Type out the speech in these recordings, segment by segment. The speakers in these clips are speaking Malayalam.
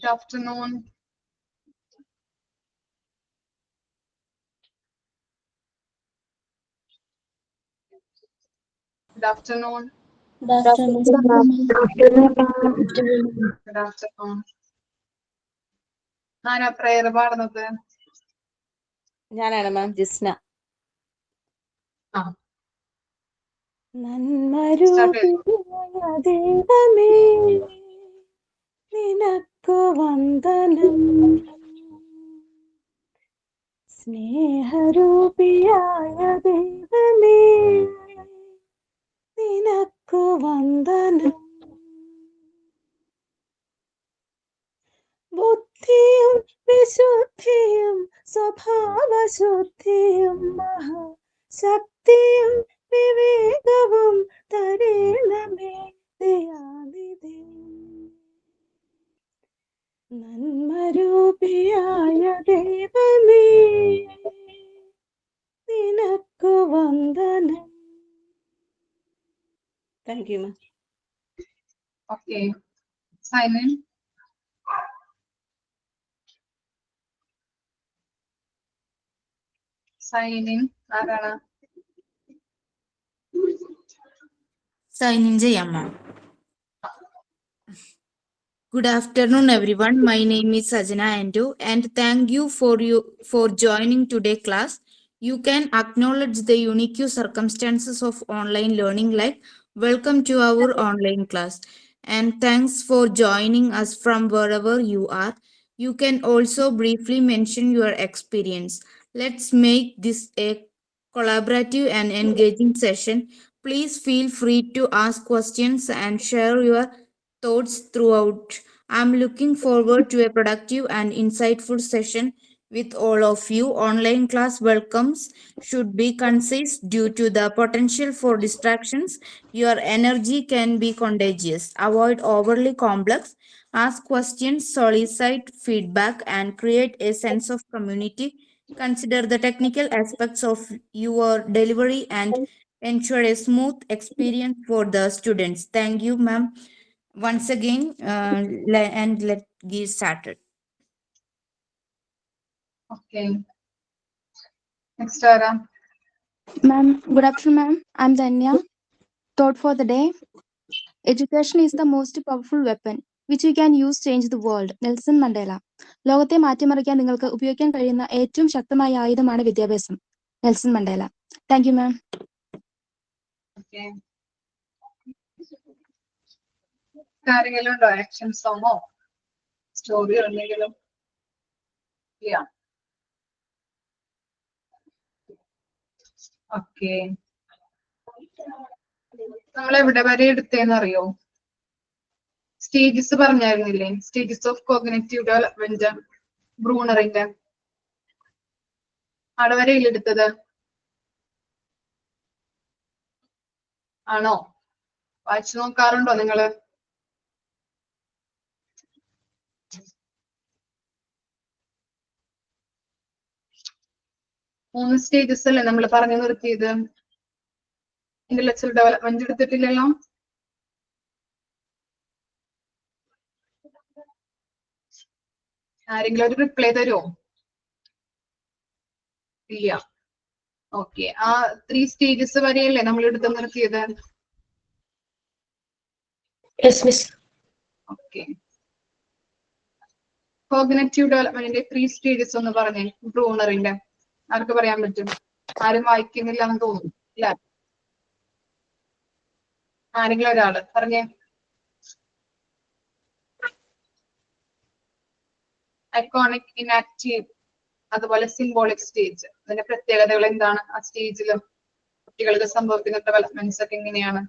Good afternoon. Good afternoon. Good afternoon. Good afternoon. ആരാ പ്രയർ പാടുന്നത്? ഞാനാണ് മാം ജിസ്ന. ആ നന്മരൂപിയായ ദൈവമേ നിനക്കു വന്ദനം, സ്നേഹരൂപിയായ ദൈവമേ നിനക്കു വന്ദനം, ബുദ്ധിയും വിശുദ്ധിയും സ്വഭാവശുദ്ധിയും മഹാശക്തിയും വിവേകവും തരേണമേ ദയാനിധി. നന്മരൂപിയായ ദൈവമേ നിനക്കു വന്ദനം. Thank you ma'am. Okay, sign in. Sign in ആരാണ്? Sign in Jayamma. Good afternoon, everyone. My name is Sajana Andu, and thank you for joining today class. You can acknowledge the unique circumstances of online learning like welcome to our online class, and thanks for joining us from wherever you are. You can also briefly mention your experience. Let's make this a collaborative and engaging session. Please feel free to ask questions and share your thoughts throughout. I'm looking forward to a productive and insightful session with all of you. Online class welcomes should be concise due to the potential for distractions. Your energy can be contagious. Avoid overly complex. Ask questions, solicit feedback, and create a sense of community. Consider the technical aspects of your delivery and ensure a smooth experience for the students. Thank you, ma'am. Once again, and let's get started. Okay, next ആരാ? Ma'am, good afternoon, ma'am. I'm Danya. Thought for the day. Education is the most powerful weapon which we can use to change the world. Nelson Mandela. ലോകത്തെ മാറ്റിമറിക്കാൻ നിങ്ങൾക്ക് ഉപയോഗിക്കാൻ കഴിയുന്ന ഏറ്റവും ശക്തമായ ആയുധമാണ് വിദ്യാഭ്യാസം. Nelson Mandela. Thank you ma'am. Okay, ആരെങ്കിലും ഉണ്ടോ? ആക്ഷൻ സോങ്ങോ സ്റ്റോറിയോ എന്തെങ്കിലും? ഇല്ല. ഓക്കെ, നമ്മൾ എവിടെ വരെ എടുത്തേന്ന് അറിയോ? സ്റ്റേജസ് പറഞ്ഞായിരുന്നില്ലേ? സ്റ്റേജസ് ഓഫ് കോഗ്നിറ്റീവ് ഡെവലപ്മെന്റ് ബ്രൂണറിന്റെ. അവിടെ വരെയല്ലേ എടുത്തത്? ആണോ? വായിച്ചു നോക്കാറുണ്ടോ നിങ്ങള്? മൂന്ന് സ്റ്റേജസ് അല്ലേ നമ്മൾ പറഞ്ഞു നിർത്തിയത്? ഇന്റലക്ച്വൽ ഡെവലപ്മെന്റ് എടുത്തിട്ടില്ലല്ലോ? ആരെങ്കിലും ഒരു റിപ്ലൈ തരുമോ? ഇല്ല. ഓക്കെ, ആ 3 സ്റ്റേജസ് വരെയല്ലേ നമ്മൾ എടുത്ത് നിർത്തിയത്? ഓക്കെ, കോഗ്നിറ്റീവ് ഡെവലപ്മെന്റിന്റെ 3 സ്റ്റേജസ് ഒന്ന് പറഞ്ഞേ ബ്രൂണറിന്റെ. ആർക്ക് പറയാൻ പറ്റും? ആരും വായിക്കുന്നില്ല എന്ന് തോന്നുന്നു. ഇല്ല, ആരെങ്കിലും ഒരാള് പറഞ്ഞേ. ഐക്കോണിക്, ഇനാക്റ്റീവ്, അതുപോലെ സിംബോളിക് സ്റ്റേജ്. അതിന്റെ പ്രത്യേകതകൾ എന്താണ്? ആ സ്റ്റേജിലും കുട്ടികൾക്ക് സംഭവിക്കുന്ന ഡെവലപ്മെന്റ്സ് ഒക്കെ എങ്ങനെയാണ്?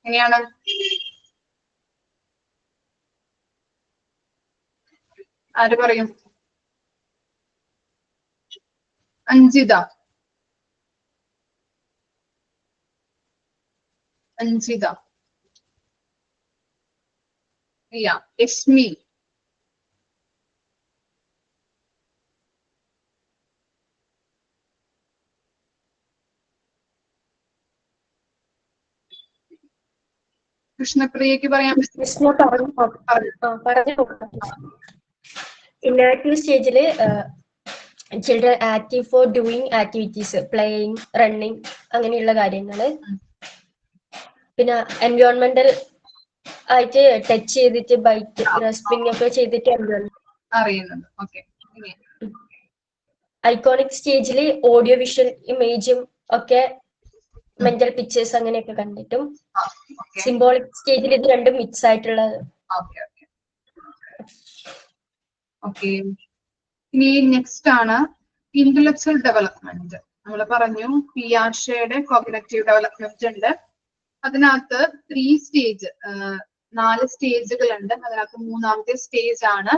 എങ്ങനെയാണ്? ആര് പറയും? അഞ്ജിത. അഞ്ജിത. ഇല്ല. യസ്മി. കൃഷ്ണപ്രിയക്ക് പറയാൻ ഇന്നാക്റ്റീവ് സ്റ്റേജില് children active for doing activities, playing, running അങ്ങനെയുള്ള കാര്യങ്ങള്. പിന്നെ എൻവയോൺമെന്റൽ ആയിട്ട് ടച്ച് ചെയ്തിട്ട് ബൈറ്റ്, റെസ്പിംഗ് ഒക്കെ ചെയ്തിട്ട് അറിയുന്നത്. ഓക്കെ. ഐക്കോണിക് സ്റ്റേജില് ഓഡിയോ വിഷ്വൽ ഇമേജും ഒക്കെ മെന്റൽ പിക്ചേഴ്സ് അങ്ങനെയൊക്കെ കണ്ടിട്ടും. സിംബോളിക് സ്റ്റേജിൽ ഇത് രണ്ടും മിക്സ് ആയിട്ടുള്ളത്. ഓക്കെ. ഇനി നെക്സ്റ്റ് ആണ് ഇന്റലക്ച്വൽ ഡെവലപ്മെന്റ്. നമ്മൾ പറഞ്ഞു പിയാഷയുടെ കോഗ്നിറ്റീവ് ഡെവലപ്മെന്റ് ഉണ്ട്. അതിനകത്ത് 3 സ്റ്റേജ്, 4 സ്റ്റേജുകൾ ഉണ്ട്. അതിനകത്ത് 3ാമത്തെ സ്റ്റേജ് ആണ്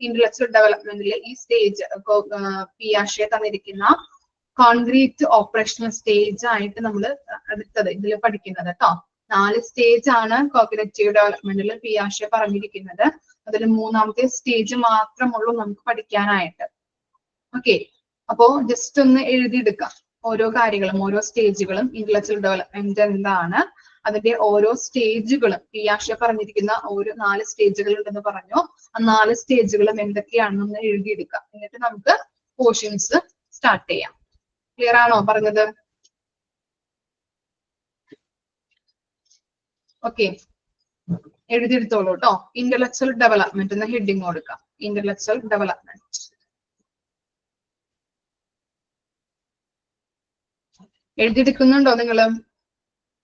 ഇന്റലക്ച്വൽ ഡെവലപ്മെന്റിലെ ഈ സ്റ്റേജ് പിയാഷെ തന്നിരിക്കുന്ന കോൺക്രീറ്റ് ഓപ്പറേഷണൽ സ്റ്റേജ് ആയിട്ട് നമ്മൾ അടുത്തത് ഇതിൽ പഠിക്കുന്നത് കേട്ടോ. 4 സ്റ്റേജ് ആണ് കോഗ്നിറ്റീവ് ഡെവലപ്മെന്റിൽ പിയാഷെ പറഞ്ഞിരിക്കുന്നത്. അതിൽ 3ാമത്തെ സ്റ്റേജ് മാത്രമുള്ളൂ നമുക്ക് പഠിക്കാനായിട്ട്. ഓക്കെ. അപ്പോ ജസ്റ്റ് ഒന്ന് എഴുതിയെടുക്കാം ഓരോ കാര്യങ്ങളും, ഓരോ സ്റ്റേജുകളും. ഇന്റലക്ച്വൽ ഡെവലപ്മെന്റ് എന്താണ്, അതിന്റെ ഓരോ സ്റ്റേജുകളും, പിയാഷെ പറഞ്ഞിരിക്കുന്ന ഓരോ 4 സ്റ്റേജുകൾ ഉണ്ടെന്ന് പറഞ്ഞു. ആ 4 സ്റ്റേജുകളും എന്തൊക്കെയാണെന്ന് എഴുതിയെടുക്കാം. എന്നിട്ട് നമുക്ക് പോർഷൻസ് സ്റ്റാർട്ട് ചെയ്യാം. ക്ലിയർ ആണോ പറഞ്ഞത്? ഓക്കെ. എഴുതിയെടുത്തോളൂ കേട്ടോ. ഇന്റലക്ച്വൽ ഡെവലപ്മെന്റ് എന്ന ഹെഡിങ് കൊടുക്കാം. Intellectual development. എഴുതിയെടുക്കുന്നുണ്ടോ നിങ്ങള്?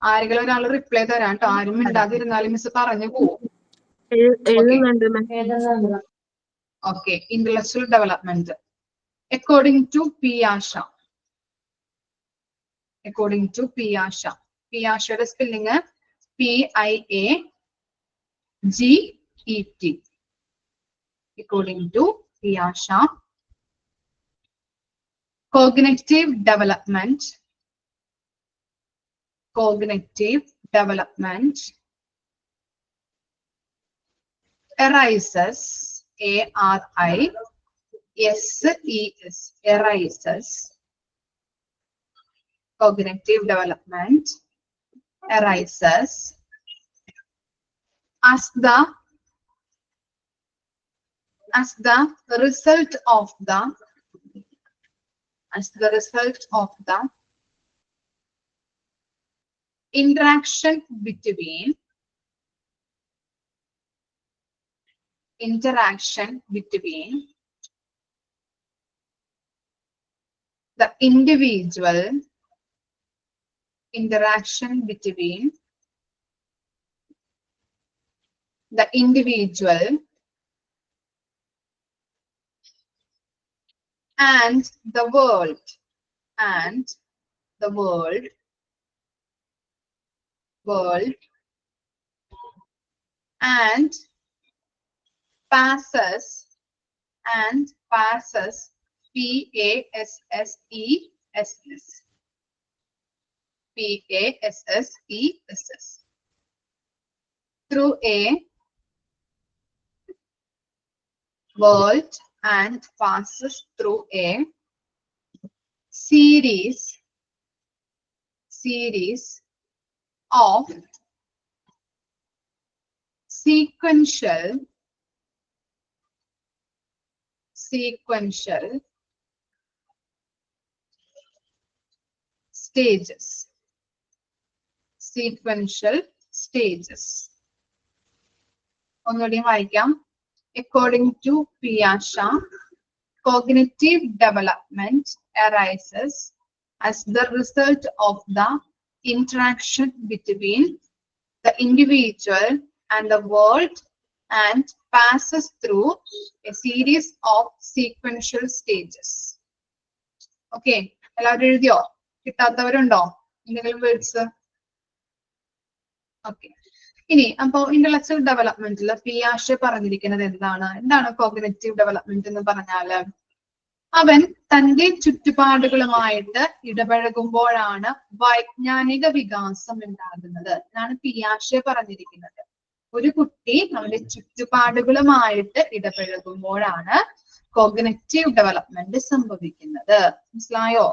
ആരെങ്കിലും ഒരാൾ റിപ്ലൈ തരാം കേട്ടോ. ആരും മിണ്ടാതിരുന്നാലും മിസ് പറഞ്ഞു പോവും. Okay. Intellectual development according to പിയാഷെ. According to പിയാഷെ. പിയാഷയുടെ spelling PIAGET. According to Piaget, cognitive development arises, ARISES, arises. Cognitive development arises as the result of the interaction between the individual and the world and passes PASSESS through a world and passes through a series of sequential stages. ഒന്നുകൂടി വായിക്കാം. According to Piaget, cognitive development arises as the result of the interaction between the individual and the world and passes through a series of sequential stages. Okay, എല്ലാവരും എഴുതിയോ? കിട്ടാത്തവരുണ്ടോ എന്തെങ്കിലും വേർഡ്സ്? ഓക്കെ. ഇനി അപ്പോ ഇന്റലക്ച്വൽ ഡെവലപ്മെന്റിൽ പിയാഷെ പറഞ്ഞിരിക്കുന്നത് എന്താണ് കോഗ്നിറ്റീവ് ഡെവലപ്മെന്റ് എന്ന് പറഞ്ഞാല് അവൻ തന്റെ ചുറ്റുപാടുകളുമായിട്ട് ഇടപഴകുമ്പോഴാണ് വൈജ്ഞാനിക വികാസം ഉണ്ടാകുന്നത് എന്നാണ് പിയാഷെ പറഞ്ഞിരിക്കുന്നത്. ഒരു കുട്ടി അവന്റെ ചുറ്റുപാടുകളുമായിട്ട് ഇടപഴകുമ്പോഴാണ് കോഗ്നിറ്റീവ് ഡെവലപ്മെന്റ് സംഭവിക്കുന്നത്. മനസ്സിലായോ?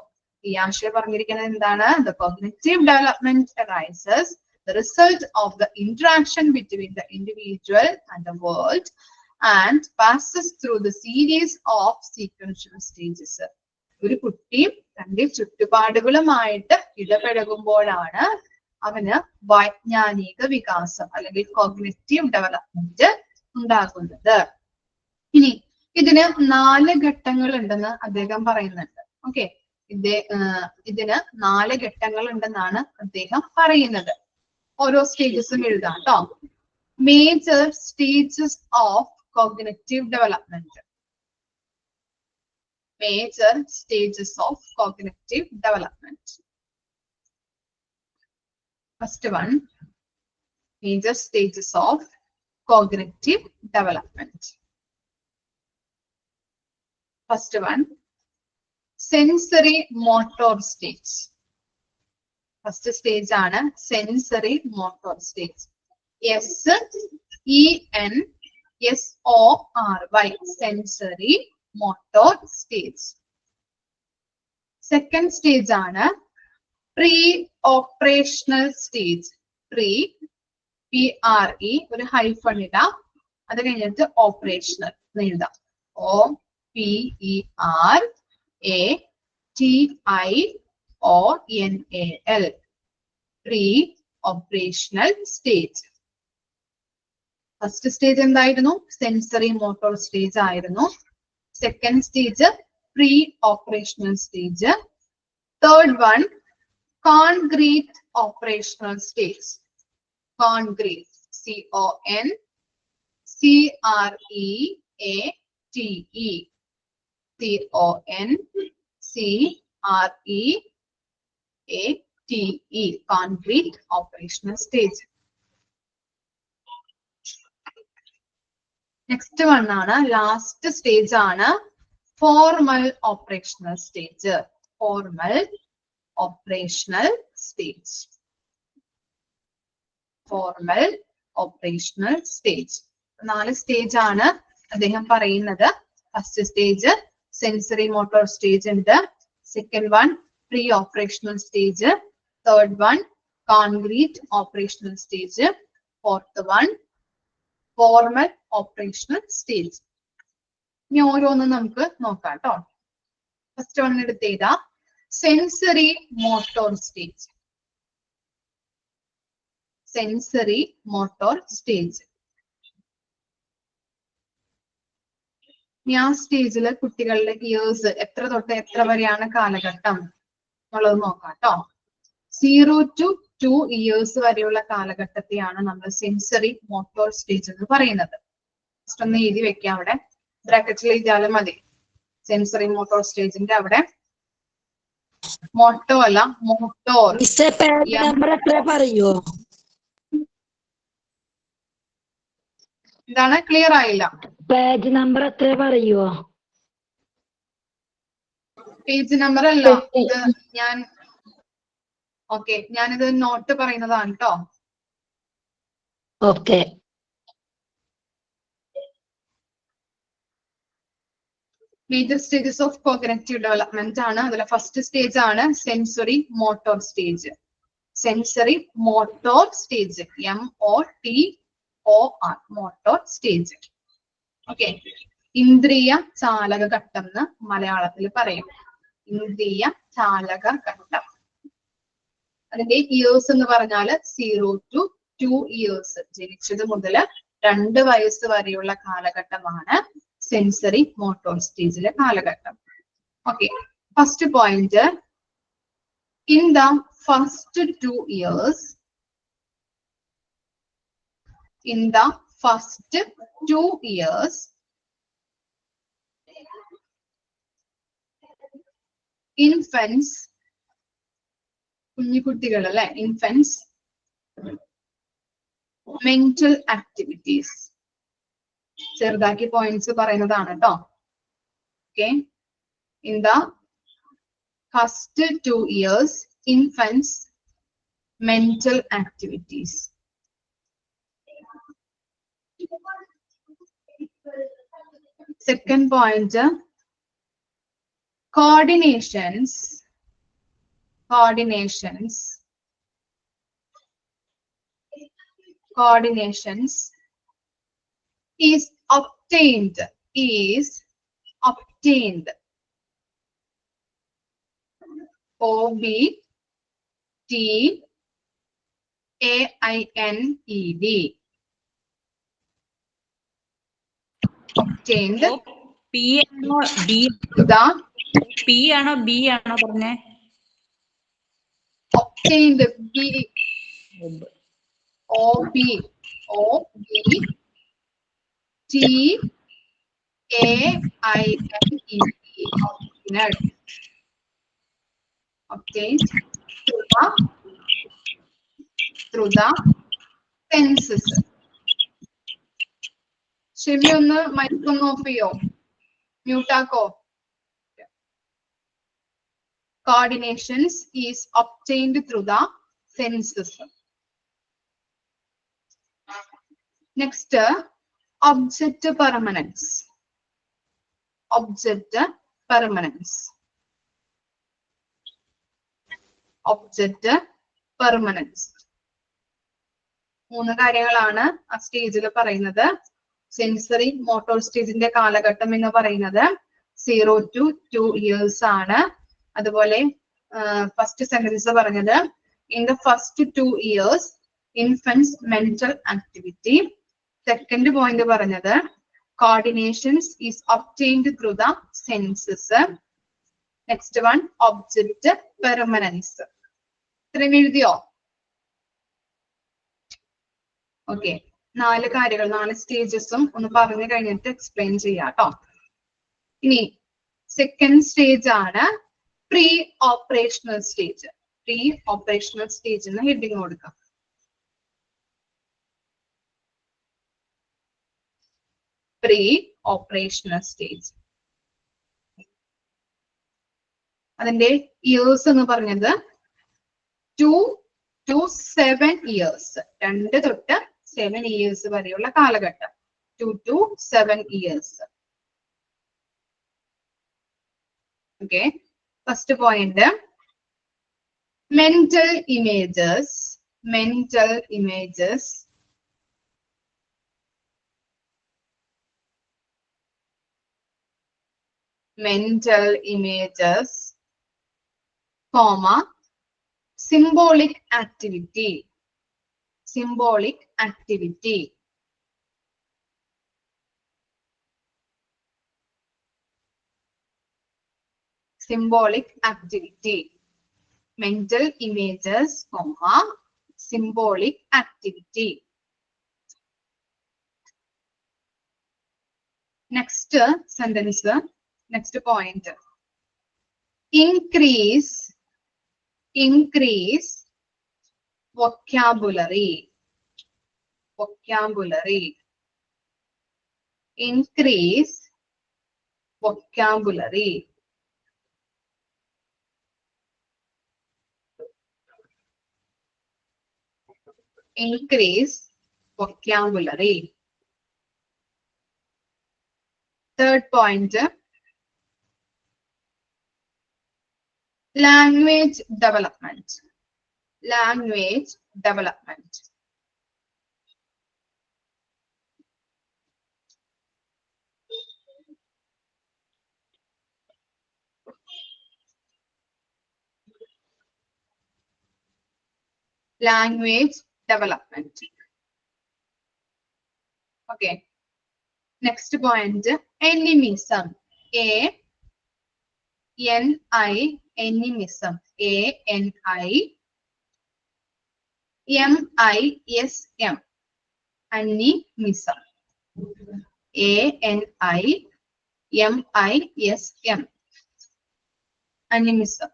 പിയാഷെ പറഞ്ഞിരിക്കുന്നത് എന്താണ്? The cognitive development arises the result of the interaction between the individual and the world and passes through the series of sequential stages. ഒരു കുട്ടിയും തന്റെ ചുറ്റുപാടുകളുമായിട്ട് ഇടപഴകുമ്പോഴാണ് അവന് വൈജ്ഞാനിക വികാസം അല്ലെങ്കിൽ കോഗ്നിറ്റീവ് ഡെവലപ്മെന്റ് ഉണ്ടാകുന്നത്. ഇനി ഇതിന് 4 ഘട്ടങ്ങൾ ഉണ്ടെന്ന് അദ്ദേഹം പറയുന്നുണ്ട്. ഓക്കെ, ഇതിന് 4 ഘട്ടങ്ങൾ ഉണ്ടെന്നാണ് അദ്ദേഹം പറയുന്നത്. ഓരോ സ്റ്റേജസും എഴുതാം കേട്ടോ. Major stages of cognitive development. Major stages of cognitive development. First one, major stages of cognitive development. First one, sensory motor stage. First stage ആണ് sensory motor stage. SENSORY, sensory motor stage. Second stage ആണ് pre-operational stage. PRE ഒരു ഹൈഫൺ ഇടാം, അത് കഴിഞ്ഞിട്ട് ഓപ്പറേഷണൽ എഴുതാം. OPERATIONAL, pre-operational stage. First stage എന്തായിരുന്നു? സെൻസറി മോട്ടോർ സ്റ്റേജ് ആയിരുന്നു. Second stage pre operational stage. Third one concrete operational stage. Concrete, CONCREATE, concrete operational stage. Next one ആണ്, ലാസ്റ്റ് സ്റ്റേജ് ആണ് formal operational stage. Formal operational stage. Formal operational stage. 4 stage ആണ് അദ്ദേഹം പറയുന്നത്. First stage sensory motor stage ഉണ്ട്. Second one pre operational stage. Third one concrete operational stage. Fourth one formal operational stage. ഇനി ഓരോന്നും നമുക്ക് നോക്കാം കേട്ടോ. ഫസ്റ്റ് വൺ എടുത്തേതാ sensory motor stage. Sensory motor stage. ഇനി ആ സ്റ്റേജില് കുട്ടികളുടെ ഇയേഴ്സ് എത്ര തൊട്ട് എത്ര വരെയാണ് കാലഘട്ടം എന്നുള്ളത് നോക്കാം കേട്ടോ. 0 to 2 years വരെയുള്ള കാലഘട്ടത്തെയാണ് നമ്മൾ സെൻസറി മോട്ടോർ സ്റ്റേജ് എന്ന് പറയുന്നത്. ജസ്റ്റ് ഒന്ന് എഴുതി വെക്കാം, അവിടെ ബ്രാക്കറ്റിൽ എഴുതിയാലും മതി. സെൻസറി മോട്ടോർ സ്റ്റേജിന്റെ അവിടെ മോട്ടോ അല്ല, മോട്ടോർ. എന്താണ്? ക്ലിയർ ആയില്ല. പേജ് നമ്പർ എത്ര പറയുവോ? പേജ് നമ്പർ അല്ല, ഇത് ഞാൻ ഞാനിത് നോട്ട് പറയുന്നതാണ് കേട്ടോ. Okay. Major stages of cognitive development ആണ്. അതിലെ ഫസ്റ്റ് സ്റ്റേജ് ആണ് sensory motor stage. Sensory motor stage, MOTOR, motor stage. Okay, ഇന്ദ്രിയ ചാലക ഘട്ടം എന്ന് മലയാളത്തിൽ പറയും. ഇന്ദ്രിയ ചാലക ഘട്ടം. അതിന്റെ ഇയേഴ്സ് എന്ന് പറഞ്ഞാൽ 0 to 2 years, ജനിച്ചത് മുതൽ 2 വയസ്സ് വരെയുള്ള കാലഘട്ടമാണ് സെൻസറി മോട്ടോർ സ്റ്റേജിലെ കാലഘട്ടം. Okay, first point, in the first 2 years, in the first 2 years, infants, കുഞ്ഞുകുട്ടികൾ അല്ലെ, ഇൻഫൻസ്, മെന്റൽ ആക്ടിവിറ്റീസ്. ചെറുതാക്കി പോയിന്റ്സ് പറയുന്നതാണ് കേട്ടോ. Okay, in the first 2 years, infants, mental activities. Second point, coordinations coordinations is obtained OBTAINED obtained P ആണോ ബി the പി ആണോ ബി ആണോ പറഞ്ഞേ? obtained B obtained through the senses. Shivi ഒന്ന് മൈക്ക് ഒന്ന് ഓഫ് ചെയ്യോ, മ്യൂട്ടാക്കോ. Coordinations is obtained through the senses. Next, object permanence. Object permanence. Object permanence. മൂന്ന് കാര്യങ്ങളാണ് ആ സ്റ്റേജിൽ പറയുന്നത്. സെൻസറി മോട്ടോർ സ്റ്റേജിന്റെ കാലഘട്ടം എന്ന് പറയുന്നത് 0 to 2 years ആണ്. അതുപോലെ ഫസ്റ്റ് സെന്റൻസ് പറഞ്ഞത് in the first 2 years infants mental activity. Second point പറഞ്ഞത് coordinations is obtained through the senses. Next one object permanence. ഇത്രയും എഴുതിയോ? ഓക്കെ, 4 കാര്യങ്ങൾ 4 സ്റ്റേജസും ഒന്ന് പറഞ്ഞു കഴിഞ്ഞിട്ട് എക്സ്പ്ലെയിൻ ചെയ്യാം കേട്ടോ. ഇനി സെക്കൻഡ് സ്റ്റേജ് ആണ് pre operational stage. Pre operational stage എന്ന് ഹെഡിങ് കൊടുക്കാം. Pre operational stage. അതിന്റെ ഇയേഴ്സ് എന്ന് പറഞ്ഞത് 2 to 7 years. 2 തൊട്ട് 7 years വരെയുള്ള കാലഘട്ടം. 2 to 7 years. Okay. First point. Mental images. Mental images. Mental images, comma, symbolic activity. Symbolic activity. Symbolic activity. Mental images, comma, symbolic activity. Next sentence. Next point. Increase vocabulary. Vocabulary. Increase vocabulary. Increase vocabulary. Third point. Language development. Language development. Language development. Okay. Next point. Animism. Animism. ANIMISM. Animism. ANIMISM. Animism.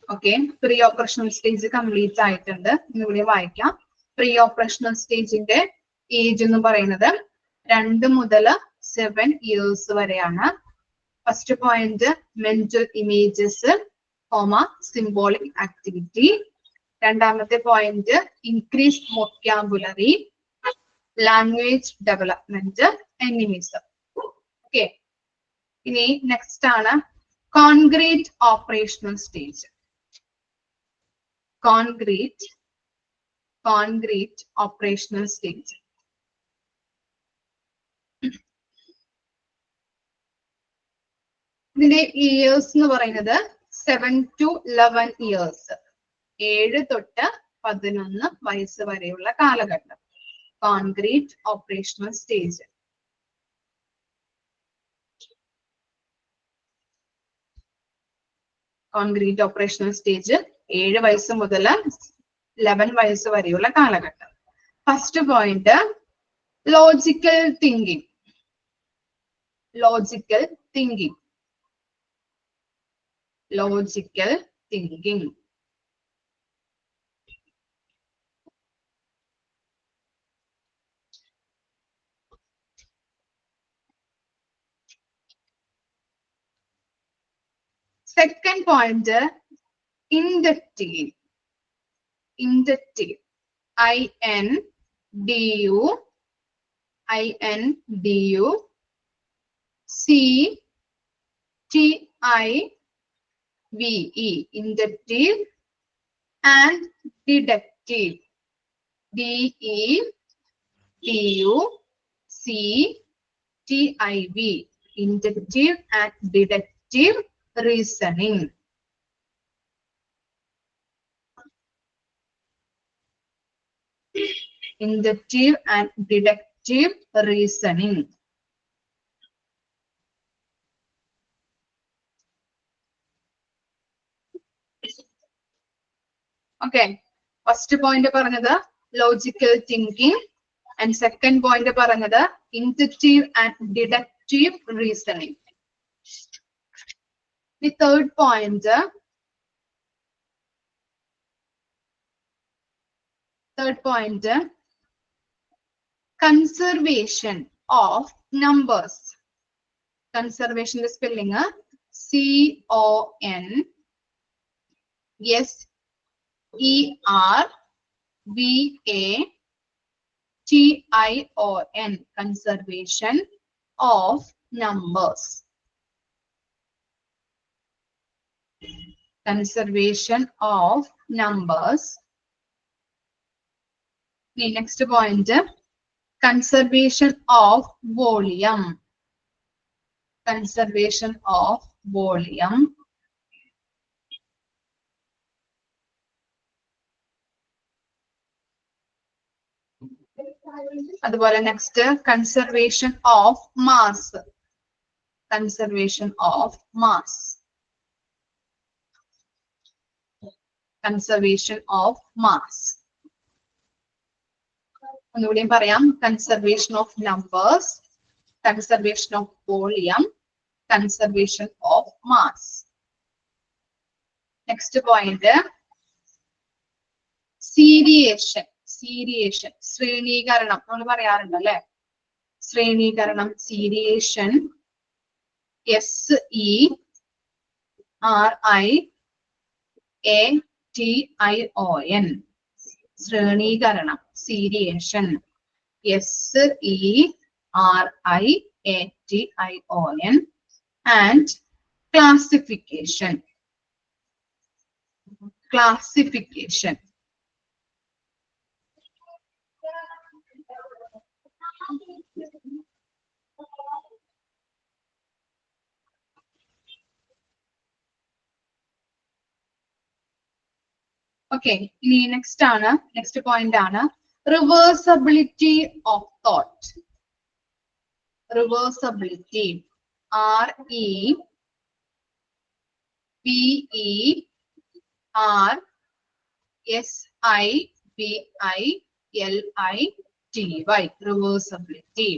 Okay. Pre-operational stage complete ആയിട്ടുണ്ട്. ഇവിടെ വായിക്കാം. Pre-operational stage ന്റെ ഏജ് എന്ന് പറയുന്നത് 2 മുതൽ 7 years വരെയാണ്. First point mental images, symbolic activity. രണ്ടാമത്തെ point increase vocabulary, language development, animism. Okay, ഇനി നെക്സ്റ്റ് ആണ് concrete operational stage. concrete operational stage. ഇതിന്റെ ഇയേഴ്സ് എന്ന് പറയുന്നത് 7 to 11 years. 7 തൊട്ട് 11 വയസ്സ് വരെയുള്ള കാലഘട്ടം. Concrete operational stage. Concrete operational stage 7 വയസ്സ് മുതൽ 11 വയസ്സ് വരെയുള്ള കാലഘട്ടം. First point logical thinking. Logical thinking. Logical thinking. Second point, inductive. Inductive. I-N-D-U-C-T-I-V-E. Inductive and deductive. D-E-D-U-C-T-I-V. Inductive and deductive reasoning. Inductive and deductive reasoning. Okay. First point പറഞ്ഞത് logical thinking and second point പറഞ്ഞത് inductive and deductive reasoning. The third point conservation of numbers. Conservation the spelling C-O-N-S-E-R-V-A-T-I-O-N. Conservation of numbers. Conservation of numbers. The next point, conservation of volume. Conservation of volume. അതുപോലെ next, conservation of mass. Conservation of mass. Conservation of mass. ഒന്നുകൂടിയും പറയാം, conservation of numbers, conservation of volume, conservation of mass. Next point, seriation. Seriation. ശ്രേണീകരണം നമ്മൾ പറയാറുണ്ട് അല്ലെ? ശ്രേണീകരണം, seriation. S-E-R-I-A-T-I-O-N. ശ്രേണീകരണം, seriation. S-E-R-I-A-T-I-O-N. And classification. Classification. Okay, next point ആണ് reversibility of thought. Reversibility. R-E-V-E-R-S-I-B-I-L-I-T-Y. Reversibility.